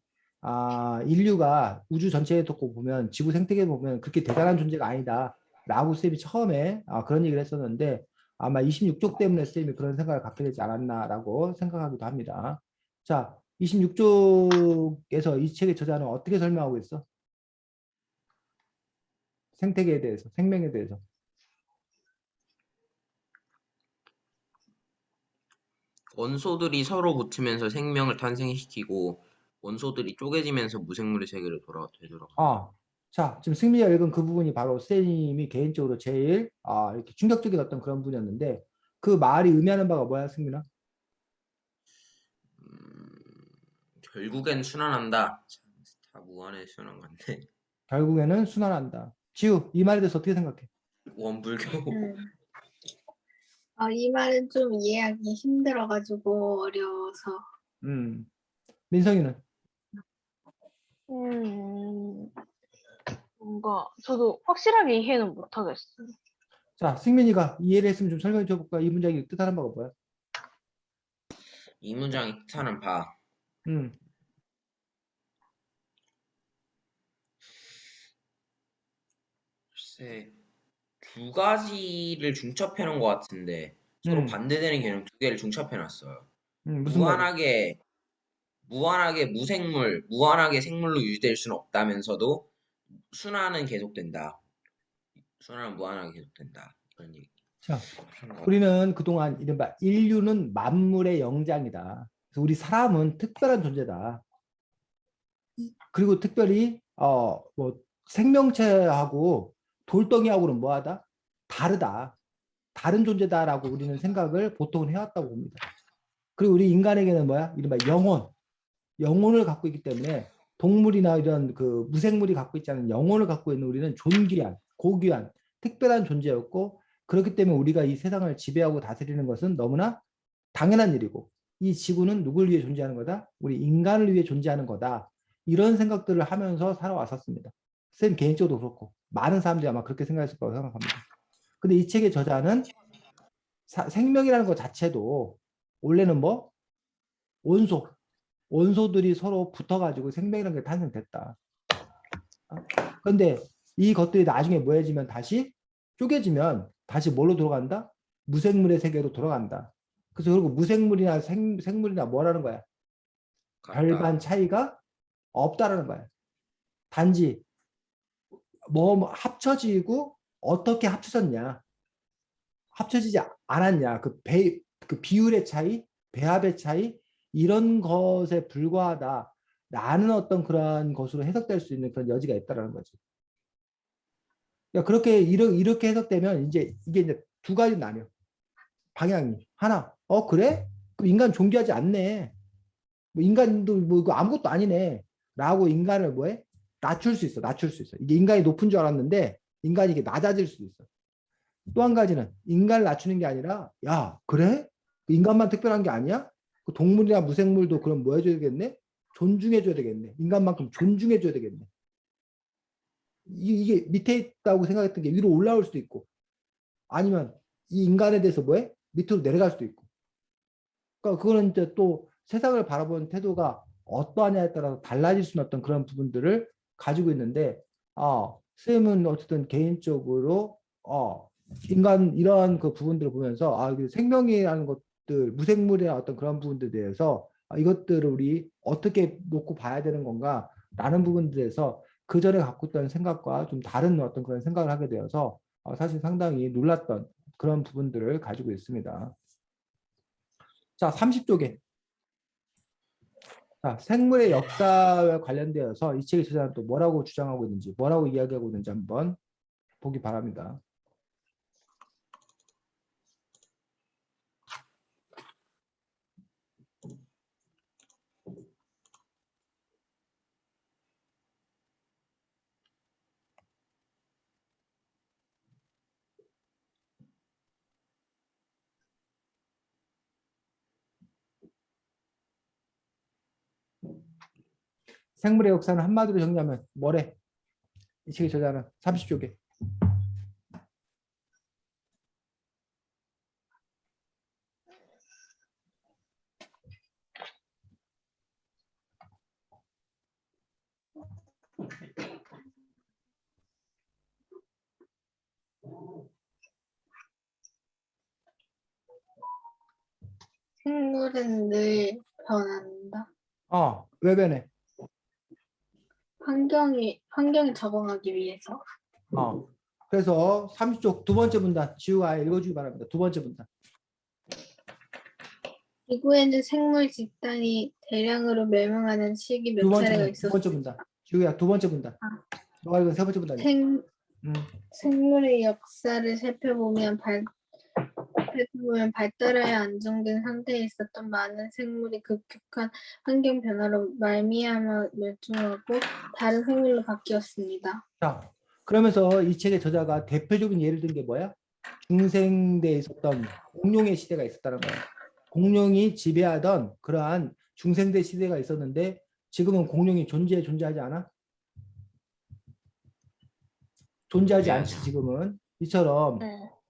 인류가 우주 전체에 놓고 보면, 지구 생태계에 보면 그렇게 대단한 존재가 아니다. 라고 선생님이 처음에 그런 얘기를 했었는데, 아마 26쪽 때문에 선생님이 그런 생각을 갖게 되지 않았나라고 생각하기도 합니다. 자, 26쪽에서 이 책의 저자는 어떻게 설명하고 있어? 생태계에 대해서, 생명에 대해서. 원소들이 서로 붙으면서 생명을 탄생시키고 원소들이 쪼개지면서 무생물의 세계로 되돌아가. 자, 지금 승리가 읽은 그 부분이 바로 쌤이 개인적으로 제일 이렇게 충격적인 어떤 그런 부분이었는데 그 말이 의미하는 바가 뭐야, 승민아? 결국엔 순환한다. 다 무한의 순환 같네. 결국에는 순환한다. 지우, 이 말에 대해서 어떻게 생각해? 원불교. 이 말은 좀 이해하기 힘들어가지고 어려워서 민성이는? 뭔가 저도 확실하게 이해는 못하겠어요. 자, 승민이가 이해를 했으면 좀 설명해 줘볼까? 이 문장이 뜻하는 바가 뭐야? 이 문장이 뜻하는 바. 음, 글쎄, 두 가지를 중첩해 놓은 것 같은데 서로 음, 반대되는 개념 두 개를 중첩해 놨어요. 무슨 말이야? 무한하게 무한하게 생물로 유지될 수는 없다면서도 순환은 계속된다. 순환은 무한하게 계속된다. 이런 얘기. 자, 우리는 그동안 이른바 인류는 만물의 영장이다. 그래서 우리 사람은 특별한 존재다. 그리고 특별히 뭐 생명체하고 돌덩이하고는 뭐하다? 다르다. 다른 존재다라고 우리는 생각을 보통은 해왔다고 봅니다. 그리고 우리 인간에게는 뭐야? 이른바 영혼을 갖고 있기 때문에 동물이나 이런 그 무생물이 갖고 있지 않은 영혼을 갖고 있는 우리는 존귀한, 고귀한, 특별한 존재였고 그렇기 때문에 우리가 이 세상을 지배하고 다스리는 것은 너무나 당연한 일이고 이 지구는 누굴 위해 존재하는 거다? 우리 인간을 위해 존재하는 거다. 이런 생각들을 하면서 살아왔었습니다. 쌤 개인적으로 그렇고 많은 사람들이 아마 그렇게 생각했을 거라고 생각합니다. 근데 이 책의 저자는 생명이라는 것 자체도 원래는 뭐 원소들이 서로 붙어가지고 생명이라는 게 탄생됐다. 그런데 이 것들이 나중에 모여지면 다시 쪼개지면 다시 뭘로 돌아간다? 무생물의 세계로 돌아간다. 그래서 그리고 무생물이나 생물이나 뭐라는 거야? 별반 차이가 없다라는 거야. 단지 뭐 합쳐지고 어떻게 합쳐졌냐? 합쳐지지 않았냐? 그 비율의 차이, 배합의 차이 이런 것에 불과하다라는 어떤 그런 것으로 해석될 수 있는 그런 여지가 있다라는 거지. 그러니까 그렇게 이렇게 해석되면 이제 이게 이제 두 가지 나뉘어. 방향이 하나. 그래? 그럼 인간 존귀하지 않네. 뭐 인간도 뭐 이거 아무것도 아니네. 라고 인간을 뭐해? 낮출 수 있어. 이게 인간이 높은 줄 알았는데 인간이 이게 낮아질 수도 있어. 또 한 가지는 인간을 낮추는 게 아니라 야, 그래? 인간만 특별한 게 아니야? 그 동물이나 무생물도 그럼 뭐 해줘야 되겠네? 존중해줘야 되겠네. 인간만큼 존중해줘야 되겠네. 이게 밑에 있다고 생각했던 게 위로 올라올 수도 있고 아니면 이 인간에 대해서 뭐해? 밑으로 내려갈 수도 있고 그러니까 그거는 이제 또 세상을 바라보는 태도가 어떠하냐에 따라서 달라질 수 있는 어떤 그런 부분들을 가지고 있는데, 선생님은 어쨌든 개인적으로 인간 이러한 그 부분들을 보면서 이게 생명이라는 것들, 무생물이나 어떤 그런 부분들에 대해서 이것들을 우리 어떻게 놓고 봐야 되는 건가 라는 부분들에서 그 전에 갖고 있던 생각과 좀 다른 어떤 그런 생각을 하게 되어서 사실 상당히 놀랐던 그런 부분들을 가지고 있습니다. 자, 30쪽에 생물의 역사와 관련되어서 이 책의 저자는 또 뭐라고 주장하고 있는지, 뭐라고 이야기하고 있는지 한번 보기 바랍니다. 생물의 역사는 한마디로 정리하면 뭐래? 이 책의 저자는 30쪽에. 생물은 늘 변한다. 왜 변해? 환경에 적응하기 위해서. 그래서 30쪽 두 번째 문단, 지우가 읽어주기 바랍니다. 두 번째 문단. 지구에는 생물 집단이 대량으로 멸망하는 시기 두 몇 번째 차례가 문단, 두 번째 있었습니다. 문단. 지우야, 두 번째 문단. 너가 읽은 세 번째 문단이야. 생물의 역사를 살펴보면 발달하여 안정된 상태에 있었던 많은 생물이 급격한 환경 변화로 말미암아 멸종하고 다른 생물로 바뀌었습니다. 자, 그러면서 이 책의 저자가 대표적인 예를 든 게 뭐야? 중생대에 있었던 공룡의 시대가 있었다는 거야. 공룡이 지배하던 그러한 중생대 시대가 있었는데 지금은 공룡이 존재하지 않아? 존재하지 않지 지금은. 이처럼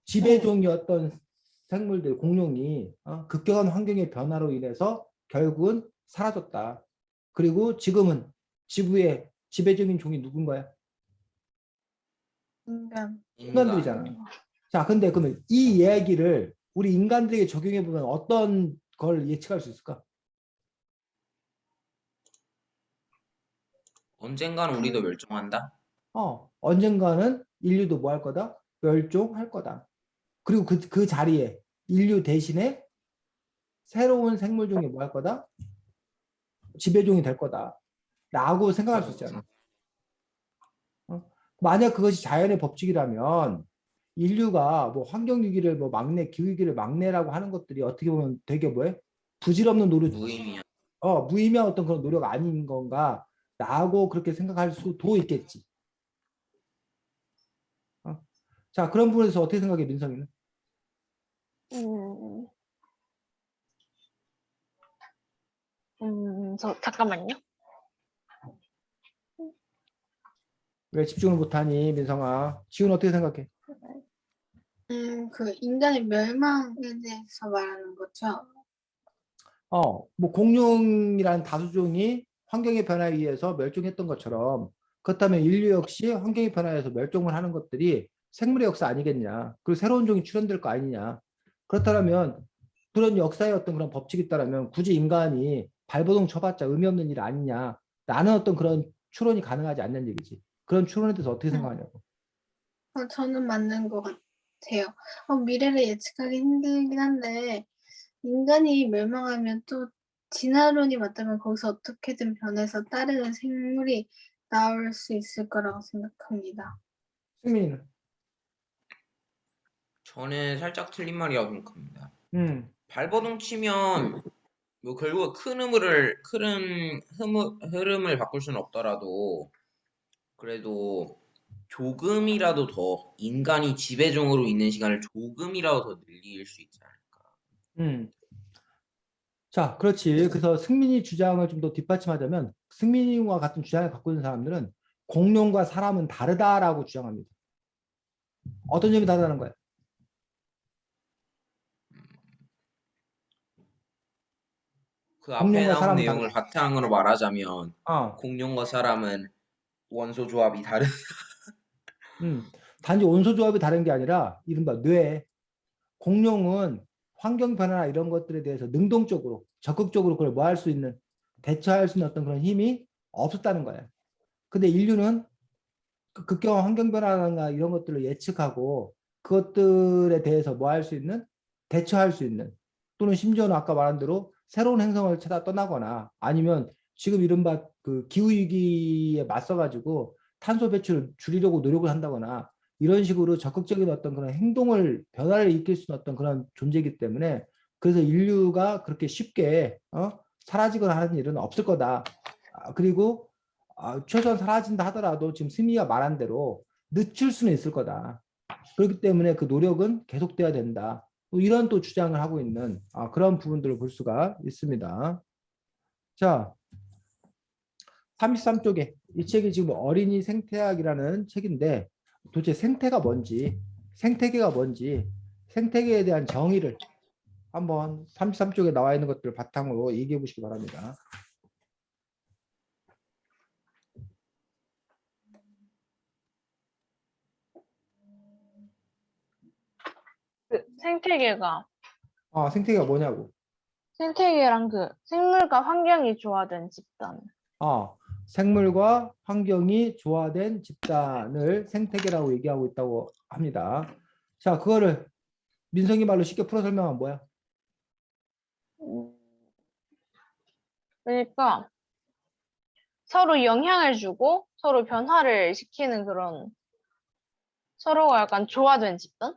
지배종이었던 생물들, 공룡이 급격한 환경의 변화로 인해서 결국은 사라졌다. 그리고 지금은 지구의 지배적인 종이 누군가요? 인간들이잖아. 자, 근데 그러면 이 이야기를 우리 인간들에게 적용해 보면 어떤 걸 예측할 수 있을까? 언젠가는 우리도 멸종한다. 언젠가는 인류도 뭐 할 거다? 멸종할 거다. 그리고 그 자리에 인류 대신에 새로운 생물종이 뭐 할 거다? 지배종이 될 거다. 라고 생각할 수 있잖아. 만약 그것이 자연의 법칙이라면 인류가 뭐 환경위기를 뭐 막내, 기후위기를 막내라고 하는 것들이 어떻게 보면 되게 뭐해? 부질없는 노력, 무의미한. 무의미한 어떤 그런 노력 아닌 건가? 라고 그렇게 생각할 수도 있겠지. 자, 그런 부분에서 어떻게 생각해, 민성이는? 잠깐만요. 왜 집중을 못하니, 민성아? 지훈 어떻게 생각해? 그 인간의 멸망에 대해서 말하는 거죠. 뭐 공룡이라는 다수종이 환경의 변화에 의해서 멸종했던 것처럼 그렇다면 인류 역시 환경의 변화에서 멸종을 하는 것들이 생물의 역사 아니겠냐. 그리고 새로운 종이 출현될 거 아니냐. 그렇다면 그런 역사의 어떤 그런 법칙이 있다면 굳이 인간이 발버둥 쳐봤자 의미 없는 일 아니냐. 라는 어떤 그런 추론이 가능하지 않는 얘기지. 그런 추론에 대해서 어떻게 생각하냐고. 저는 맞는 것 같아요. 미래를 예측하기 힘들긴 한데 인간이 멸망하면 또 진화론이 맞다면 거기서 어떻게든 변해서 따르는 생물이 나올 수 있을 거라고 생각합니다. 승민이는? 저는 살짝 틀린 말이라고 생각합니다. 음. 발버둥 치면 뭐 결국 큰 흐름을 바꿀 수는 없더라도 그래도 조금이라도 더 인간이 지배종으로 있는 시간을 조금이라도 더 늘릴 수 있지 않을까. 음. 자, 그렇지. 그래서 승민이 주장을 좀 더 뒷받침하자면 승민이와 같은 주장을 갖고 있는 사람들은 공룡과 사람은 다르다라고 주장합니다. 어떤 점이 다르다는 거야? 그 앞에 공룡과 나온 사람은 내용을 다르다. 바탕으로 말하자면 어, 공룡과 사람은 원소 조합이 다른. 단지 온소 조합이 다른 게 아니라 이른바 뇌. 공룡은 환경 변화나 이런 것들에 대해서 능동적으로 적극적으로 그걸 뭐 할 수 있는 대처할 수 있는 어떤 그런 힘이 없었다는 거야. 근데 인류는 그 극경한 환경 변화나 이런 것들을 예측하고 그것들에 대해서 뭐 할 수 있는 대처할 수 있는 또는 심지어는 아까 말한 대로 새로운 행성을 찾아 떠나거나 아니면 지금 이른바 그 기후 위기에 맞서 가지고 탄소 배출을 줄이려고 노력을 한다거나 이런 식으로 적극적인 어떤 그런 행동을 변화를 일으킬 수 있는 어떤 그런 존재이기 때문에 그래서 인류가 그렇게 쉽게 사라지거나 하는 일은 없을 거다. 그리고 최소한 사라진다 하더라도 지금 승미가 말한 대로 늦출 수는 있을 거다. 그렇기 때문에 그 노력은 계속돼야 된다. 이런 또 주장을 하고 있는 그런 부분들을 볼 수가 있습니다. 자, 33쪽에 이 책이 지금 어린이 생태학이라는 책인데 도대체 생태가 뭔지, 생태계가 뭔지, 생태계에 대한 정의를 한번 33쪽에 나와 있는 것들을 바탕으로 얘기해 보시기 바랍니다. 그 생태계가 생태계가 뭐냐고. 생태계랑 그 생물과 환경이 조화된 집단. 생물과 환경이 조화된 집단을 생태계라고 얘기하고 있다고 합니다. 자, 그거를 민성이 말로 쉽게 풀어 설명하면 뭐야? 음, 그러니까 서로 영향을 주고 서로 변화를 시키는 그런 서로가 약간 조화된 집단?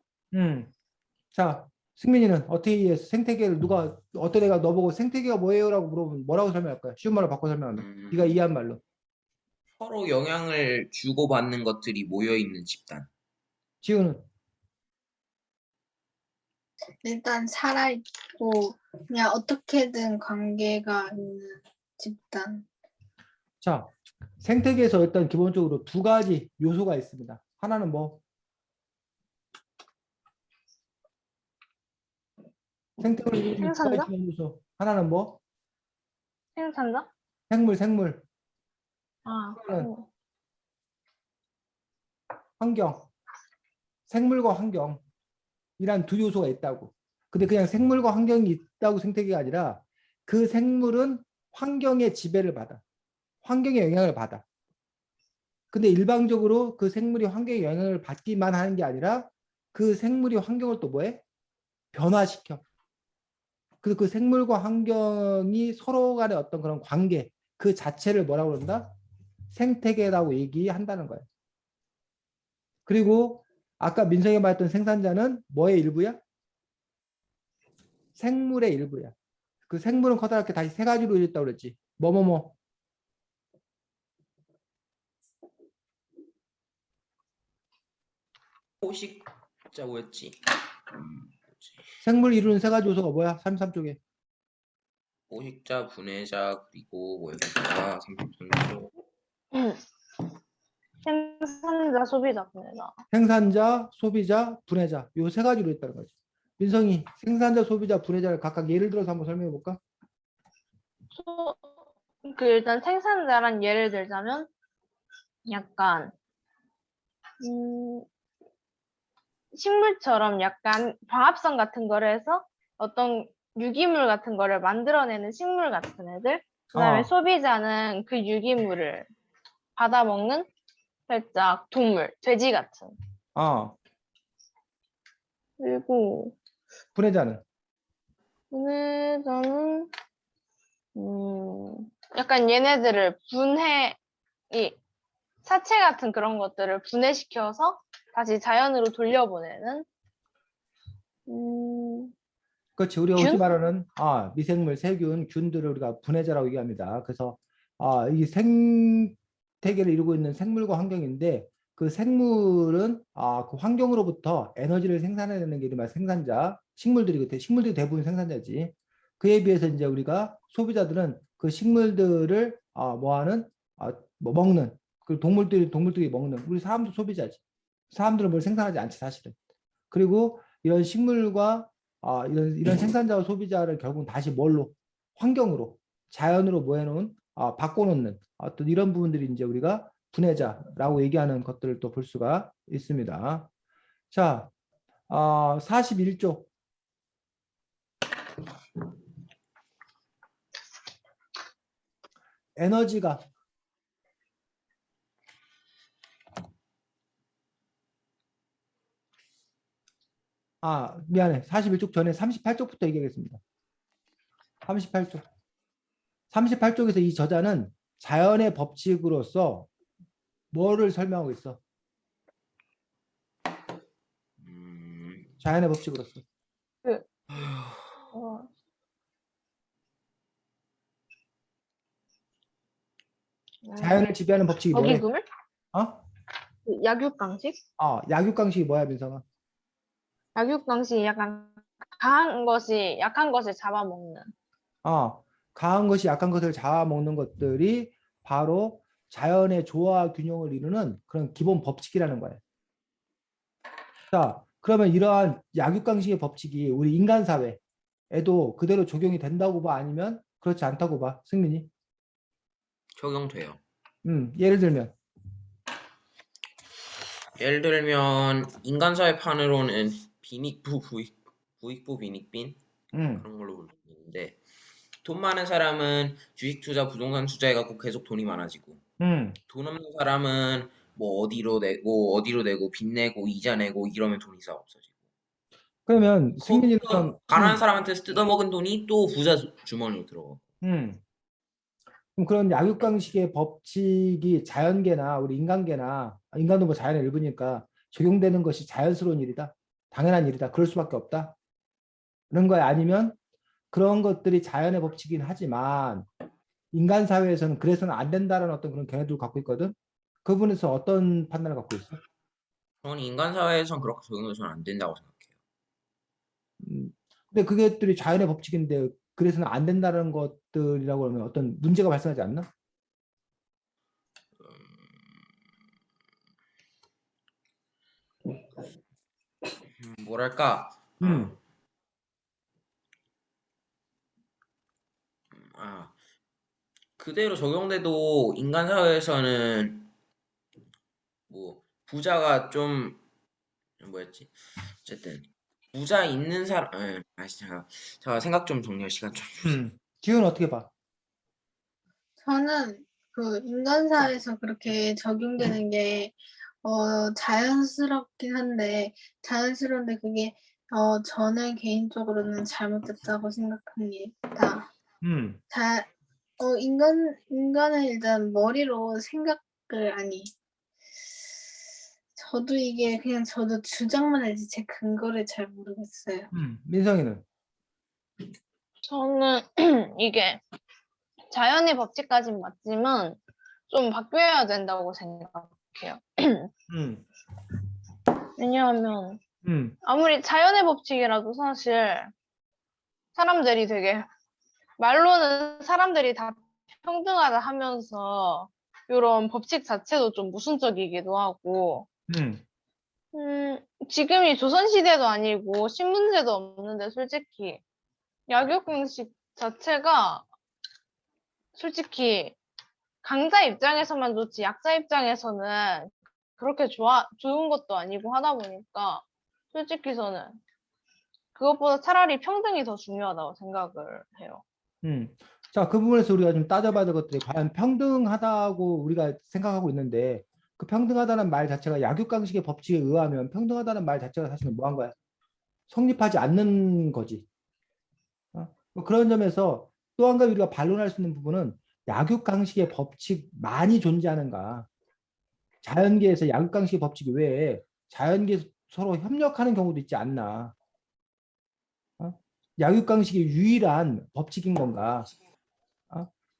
자, 승민이는 어떻게 이해했어? 생태계를 누가 어떤 애가 너보고 생태계가 뭐예요라고 물어보면 뭐라고 설명할 거야? 쉬운 말로 바꿔 설명하면. 네가 이해한 말로. 서로 영향을 주고받는 것들이 모여 있는 집단. 지우는 일단 살아있고 그냥 어떻게든 관계가 있는 집단. 자, 생태계에서 일단 기본적으로 두 가지 요소가 있습니다. 하나는 뭐? 생태계를 이루는 두 가지 생산자? 중요한 요소. 하나는 뭐? 생산자? 생물. 아, 하나는 환경. 생물과 환경이란 두 요소가 있다고. 근데 그냥 생물과 환경이 있다고 생태계가 아니라 그 생물은 환경의 지배를 받아. 환경의 영향을 받아. 근데 일방적으로 그 생물이 환경의 영향을 받기만 하는 게 아니라 그 생물이 환경을 또 뭐해? 변화시켜. 그래서 그 생물과 환경이 서로 간의 어떤 그런 관계, 그 자체를 뭐라고 그런다? 생태계라고 얘기한다는 거예요. 그리고 아까 민성이 말했던 생산자는 뭐의 일부야? 생물의 일부야. 그 생물은 커다랗게 다시 세 가지로 이루어졌다고 그랬지. 뭐뭐뭐. 포식자 뭐였지? 생물 이루는 세 가지 요소가 뭐야? 33쪽에. 포식자, 분해자, 그리고 뭐였더라? 33쪽. 생산자, 소비자, 분해자. 생산자, 소비자, 분해자. 요 세 가지로 있다는 거지. 민성이 생산자, 소비자, 분해자를 각각 예를 들어서 한번 설명해 볼까? 그 일단 생산자란 예를 들자면 약간 식물처럼 약간 광합성 같은 거를 해서 어떤 유기물 같은 거를 만들어내는 식물 같은 애들. 그다음에 소비자는 그 유기물을 받아먹는 살짝 동물, 돼지 같은. 그리고 분해자는 분해자는 약간 얘네들을 이 사체 같은 그런 것들을 분해시켜서 다시 자연으로 돌려보내는 그렇지. 우리가 흔히 균? 말하는 미생물, 세균, 균들을 우리가 분해자라고 얘기합니다. 그래서 이 생태계를 이루고 있는 생물과 환경인데 그 생물은 그 환경으로부터 에너지를 생산해내는 게 이른바 생산자, 식물들이 대부분 생산자지. 그에 비해서 이제 우리가 소비자들은 그 식물들을 뭐하는 뭐 먹는 그 동물들이 먹는 우리 사람도 소비자지. 사람들은 뭘 생산하지 않지 사실은. 그리고 이런 식물과 이런 생산자와 소비자를 결국 다시 뭘로? 환경으로 자연으로 뭐 해놓은 바꿔놓는 어떤 이런 부분들이 이제 우리가 분해자라고 얘기하는 것들을 또 볼 수가 있습니다. 자, 41쪽. 에너지가 미안해. 41쪽 전에 38쪽부터 얘기하겠습니다. 38쪽. 38쪽에서 이 저자는 자연의 법칙으로서 뭐를 설명하고 있어? 자연의 법칙으로서. 어, 자연을 지배하는 법칙이 뭐래? 어기금을? 어? 약육강식? 약육강식이 뭐야, 민성아? 약육강식이 약간 강한 것이 약한 것을 잡아먹는. 강한 것이 약한 것을 잡아먹는 것들이 바로 자연의 조화 균형을 이루는 그런 기본 법칙이라는 거예요. 자, 그러면 이러한 약육강식의 법칙이 우리 인간 사회에도 그대로 적용이 된다고 봐? 아니면 그렇지 않다고 봐? 승민이? 적용돼요. 예를 들면 예를 들면 인간 사회판으로는 빈익부, 부익부, 빈익빈 그런 걸로 볼 수 있는데 돈 많은 사람은 주식 투자, 부동산 투자해갖고 계속 돈이 많아지고 돈 없는 사람은 뭐 어디로 내고 빚 내고 이자 내고 이러면 돈이 싹 없어지고 그러면 승민이 거기서 그럼 가난한 사람한테서 뜯어먹은 돈이 또 부자 주머니로 들어가. 그럼 그런 약육강식의 법칙이 자연계나 우리 인간계나 인간도 뭐 자연의 일부니까 적용되는 것이 자연스러운 일이다. 당연한 일이다. 그럴 수밖에 없다. 그런 거야. 아니면 그런 것들이 자연의 법칙이긴 하지만 인간 사회에서는 그래서는 안 된다라는 어떤 그런 견해들을 갖고 있거든. 그 부분에서 어떤 판단을 갖고 있어? 저는 인간 사회에선 그렇게 적용돼서는 안 된다고 생각해요. 근데 그게들이 자연의 법칙인데 그래서는 안 된다는 것들이라고 하면 어떤 문제가 발생하지 않나? 뭐랄까 음, 그대로 적용돼도 인간 사회에서는 뭐 부자가 좀 뭐였지? 어쨌든 부자 있는 사람 제가 생각 좀 정리할 시간 좀 주세요. 지훈은 어떻게 봐? 저는 그 인간사에서 그렇게 적용되는 게 자연스럽긴 한데 자연스러운데 그게 저는 개인적으로는 잘못됐다고 생각합니다. 음, 인간은 일단 머리로 생각을 저도 이게 그냥 저도 주장만 하지 제 근거를 잘 모르겠어요. 민성이는? 저는 이게 자연의 법칙까지는 맞지만 좀 바뀌어야 된다고 생각해요. 음, 왜냐하면 음, 아무리 자연의 법칙이라도 사실 사람들이 되게 말로는 사람들이 다 평등하다 하면서 이런 법칙 자체도 좀 모순적이기도 하고 음, 지금이 조선시대도 아니고 신문제도 없는데 솔직히 약육강식 자체가 솔직히 강자 입장에서만 좋지 약자 입장에서는 그렇게 좋은 것도 아니고 하다 보니까 솔직히 저는 그것보다 차라리 평등이 더 중요하다고 생각을 해요. 자, 그 부분에서 우리가 좀 따져봐야 될 것들이 과연 평등하다고 우리가 생각하고 있는데 그 평등하다는 말 자체가 약육강식의 법칙에 의하면 평등하다는 말 자체가 사실은 뭐 한 거야? 성립하지 않는 거지. 뭐 그런 점에서 또 한 가지 우리가 반론할 수 있는 부분은 약육강식의 법칙만이 존재하는가? 자연계에서 약육강식의 법칙 외에 자연계에서 서로 협력하는 경우도 있지 않나? 약육강식이 유일한 법칙인 건가?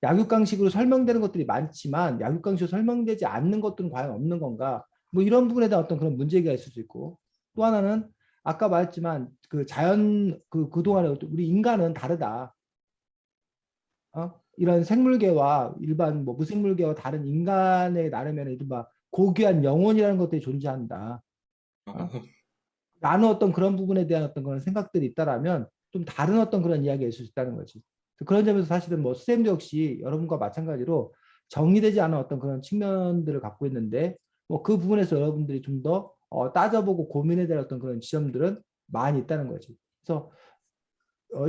약육강식으로 설명되는 것들이 많지만 약육강식으로 설명되지 않는 것들은 과연 없는 건가? 뭐 이런 부분에 대한 어떤 그런 문제가 있을 수 있고 또 하나는 아까 말했지만 그 자연 그동안에 우리 인간은 다르다. 이런 생물계와 일반 뭐 무생물계와 다른 인간의 나름의 이른바 고귀한 영혼이라는 것들이 존재한다. 라는 어떤 그런 부분에 대한 어떤 그런 생각들이 있다라면 좀 다른 어떤 그런 이야기가 있을 수 있다는 거지. 그런 점에서 사실은 뭐 쌤도 역시 여러분과 마찬가지로 정리되지 않은 어떤 그런 측면들을 갖고 있는데 뭐 그 부분에서 여러분들이 좀 더 따져보고 고민해야 될 어떤 그런 지점들은 많이 있다는 거지. 그래서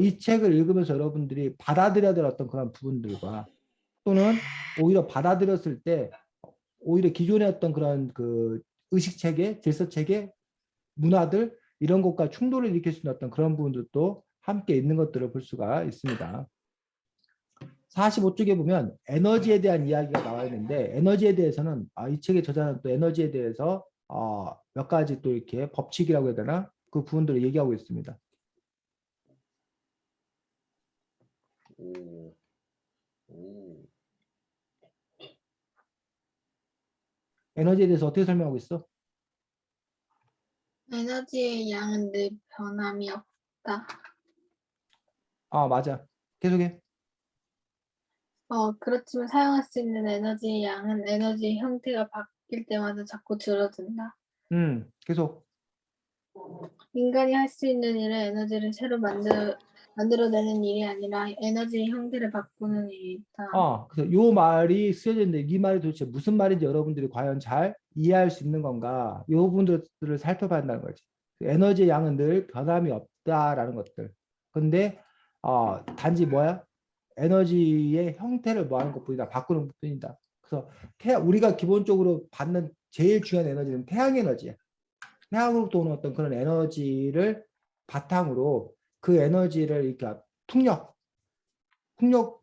이 책을 읽으면서 여러분들이 받아들여야 될 어떤 그런 부분들과 또는 오히려 받아들였을 때 오히려 기존의 어떤 그런 그 의식 체계, 질서 체계, 문화들 이런 것과 충돌을 일으킬 수 있는 어떤 그런 부분들도 함께 있는 것들을 볼 수가 있습니다. 45쪽에 보면 에너지에 대한 이야기가 나와 있는데 에너지에 대해서는 이 책의 저자는 또 에너지에 대해서 몇 가지 또 이렇게 법칙이라고 해야 되나 그 부분들을 얘기하고 있습니다. 오. 오. 에너지에 대해서 어떻게 설명하고 있어? 에너지의 양은 늘 변함이 없다. 맞아. 계속해. 그렇지만 사용할 수 있는 에너지의 양은 에너지의 형태가 바뀔 때마다 자꾸 줄어든다. 계속. 인간이 할 수 있는 일은 에너지를 새로 만들어내는 일이 아니라 에너지의 형태를 바꾸는 일이다. 그래서 요 말이 쓰여져 있는데 이 말이 도대체 무슨 말인지 여러분들이 과연 잘 이해할 수 있는 건가? 요 부분들을 살펴봐야 한다는 거지. 에너지의 양은 늘 변함이 없다라는 것들. 근데 단지 뭐야? 에너지의 형태를 뭐 하는 것뿐이다. 바꾸는 것뿐이다. 그래서 우리가 기본적으로 받는 제일 중요한 에너지는 태양 에너지야. 태양으로부터 오는 어떤 그런 에너지를 바탕으로 그 에너지를 이렇게 풍력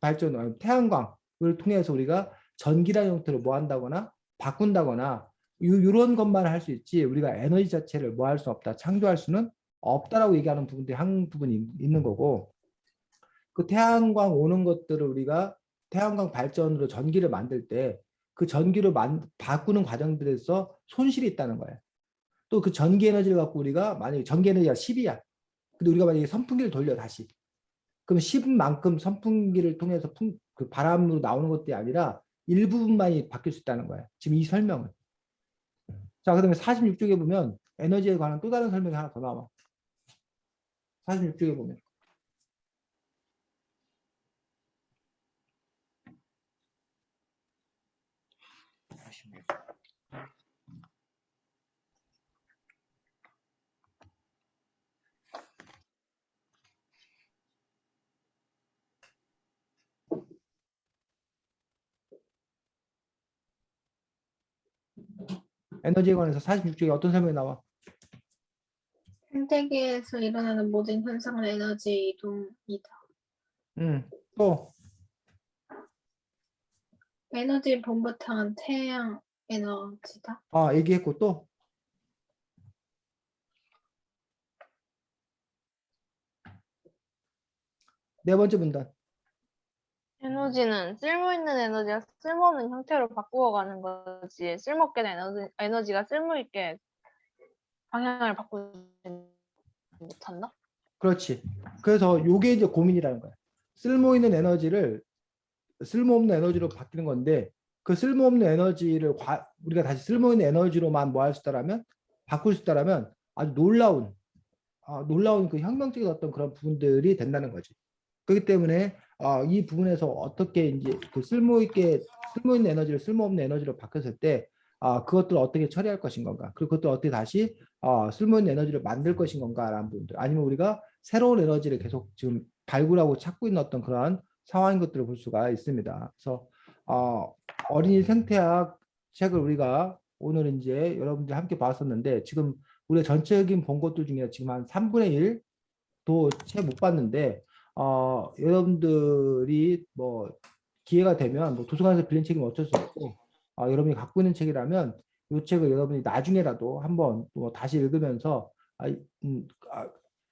발전, 태양광을 통해서 우리가 전기라는 형태로 뭐 한다거나 바꾼다거나 이런 것만 할 수 있지 우리가 에너지 자체를 뭐 할 수 없다, 창조할 수는 없다라고 얘기하는 부분들이 한 부분이 있는 거고 그 태양광 오는 것들을 우리가 태양광 발전으로 전기를 만들 때 그 전기를 바꾸는 과정들에서 손실이 있다는 거예요. 또 그 전기 에너지를 갖고 우리가 만약에 전기 에너지가 10이야. 근데 우리가 만약에 선풍기를 돌려 다시. 그럼 10만큼 선풍기를 통해서 그 바람으로 나오는 것들이 아니라 일부분만이 바뀔 수 있다는 거야. 지금 이 설명은. 자, 그다음에 46쪽에 보면 에너지에 관한 또 다른 설명이 하나 더 나와. 46쪽에 보면. 에너지에 관해서 46쪽에 어떤 설명이 나와? 생태계에서 일어나는 모든 현상은 에너지 이동이다. 또 에너지의 본바탕은 태양 에너지다. 얘기했고 또 네 번째 문단. 에너지는 쓸모 있는 에너지가 쓸모없는 형태로 바꾸어가는 거지. 쓸모없게 된 에너지가 쓸모있게 방향을 바꾸지 못한다? 그렇지. 그래서 요게 이제 고민이라는 거야. 쓸모있는 에너지를 쓸모없는 에너지로 바뀌는 건데 그 쓸모없는 에너지를 우리가 다시 쓸모있는 에너지로만 뭐 할 수 있다라면 바꿀 수 있다라면 아주 놀라운 그 혁명적인 어떤 그런 부분들이 된다는 거지. 그렇기 때문에 이 부분에서 어떻게 이제 그 쓸모있는 에너지를 쓸모없는 에너지로 바뀌었을 때 그것들을 어떻게 처리할 것인 건가? 그리고 그것들 어떻게 다시 쓸모있는 에너지를 만들 것인 건가라는 부분들. 아니면 우리가 새로운 에너지를 계속 지금 발굴하고 찾고 있는 어떤 그런 상황인 것들을 볼 수가 있습니다. 그래서 어린이 생태학 책을 우리가 오늘 이제 여러분들 함께 봤었는데 지금 우리가 전체적인 본 것들 중에 지금 한 3분의 1도 채 못 봤는데 여러분들이 뭐 기회가 되면 뭐 도서관에서 빌린 책이면 어쩔 수 없고 여러분이 갖고 있는 책이라면 이 책을 여러분이 나중에라도 한번 뭐 다시 읽으면서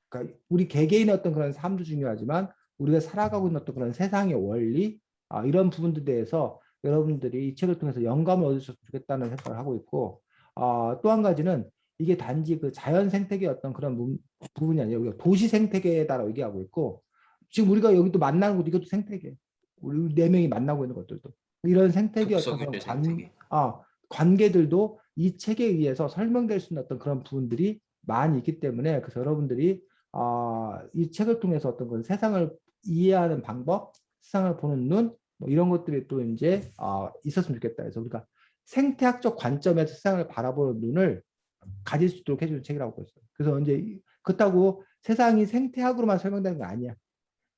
그러니까 우리 개개인의 어떤 그런 삶도 중요하지만 우리가 살아가고 있는 어떤 그런 세상의 원리 이런 부분들에 대해서 여러분들이 이 책을 통해서 영감을 얻으셨으면 좋겠다는 생각을 하고 있고 또 한 가지는 이게 단지 그 자연 생태계 어떤 그런 부분이 아니라 우리가 도시 생태계다라고 얘기하고 있고 지금 우리가 여기도 만나는 것도 이것도 생태계. 우리 네 명이 만나고 있는 것들도 이런 생태계 어떤 그런 생태계. 관계들도 이 책에 의해서 설명될 수 있는 어떤 그런 부분들이 많이 있기 때문에 그래서 여러분들이 이 책을 통해서 어떤 그런 세상을 이해하는 방법, 세상을 보는 눈, 뭐 이런 것들이 또 이제 있었으면 좋겠다. 그래서 우리가 생태학적 관점에서 세상을 바라보는 눈을 가질 수 있도록 해주는 책이라고 보였어요. 그래서 이제 그렇다고 세상이 생태학으로만 설명되는 거 아니야.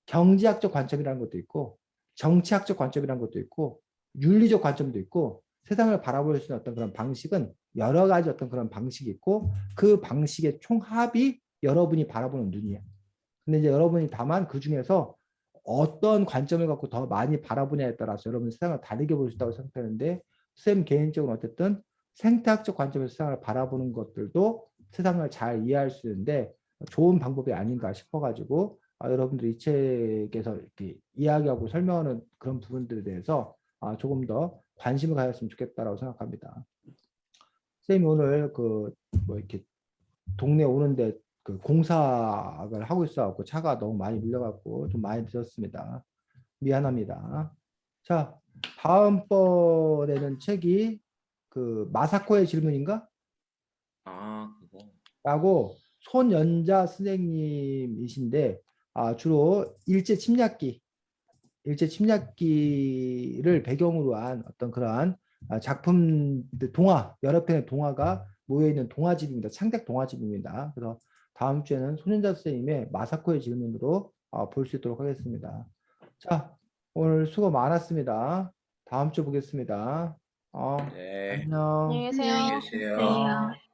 경제학적 관점이라는 것도 있고, 정치학적 관점이라는 것도 있고, 윤리적 관점도 있고, 세상을 바라볼 수 있는 어떤 그런 방식은 여러 가지 어떤 그런 방식이 있고, 그 방식의 총합이 여러분이 바라보는 눈이야. 근데 이제 여러분이 다만 그 중에서 어떤 관점을 갖고 더 많이 바라보냐에 따라서 여러분 세상을 다르게 볼 수 있다고 생각하는데, 쌤 개인적으로 어쨌든 생태학적 관점에서 세상을 바라보는 것들도 세상을 잘 이해할 수 있는데 좋은 방법이 아닌가 싶어가지고 여러분들이 이 책에서 이렇게 이야기하고 설명하는 그런 부분들에 대해서 조금 더 관심을 가졌으면 좋겠다라고 생각합니다. 쌤이 오늘 그 뭐 이렇게 동네 오는데 그 공사를 하고 있어갖고 차가 너무 많이 밀려갖고 좀 많이 늦었습니다. 미안합니다. 자, 다음번에는 책이 그 마사코의 질문인가? 그거. 라고 손연자 선생님이신데 주로 일제 침략기를 배경으로 한 어떤 그러한 작품들 동화 여러 편의 동화가 모여있는 동화집입니다. 창작 동화집입니다. 그래서 다음 주에는 손연자 선생님의 마사코의 질문으로 볼 수 있도록 하겠습니다. 자, 오늘 수고 많았습니다. 다음 주 보겠습니다. 네. 안녕. 안녕히 계세요. 안녕히 계세요. 안녕히 계세요.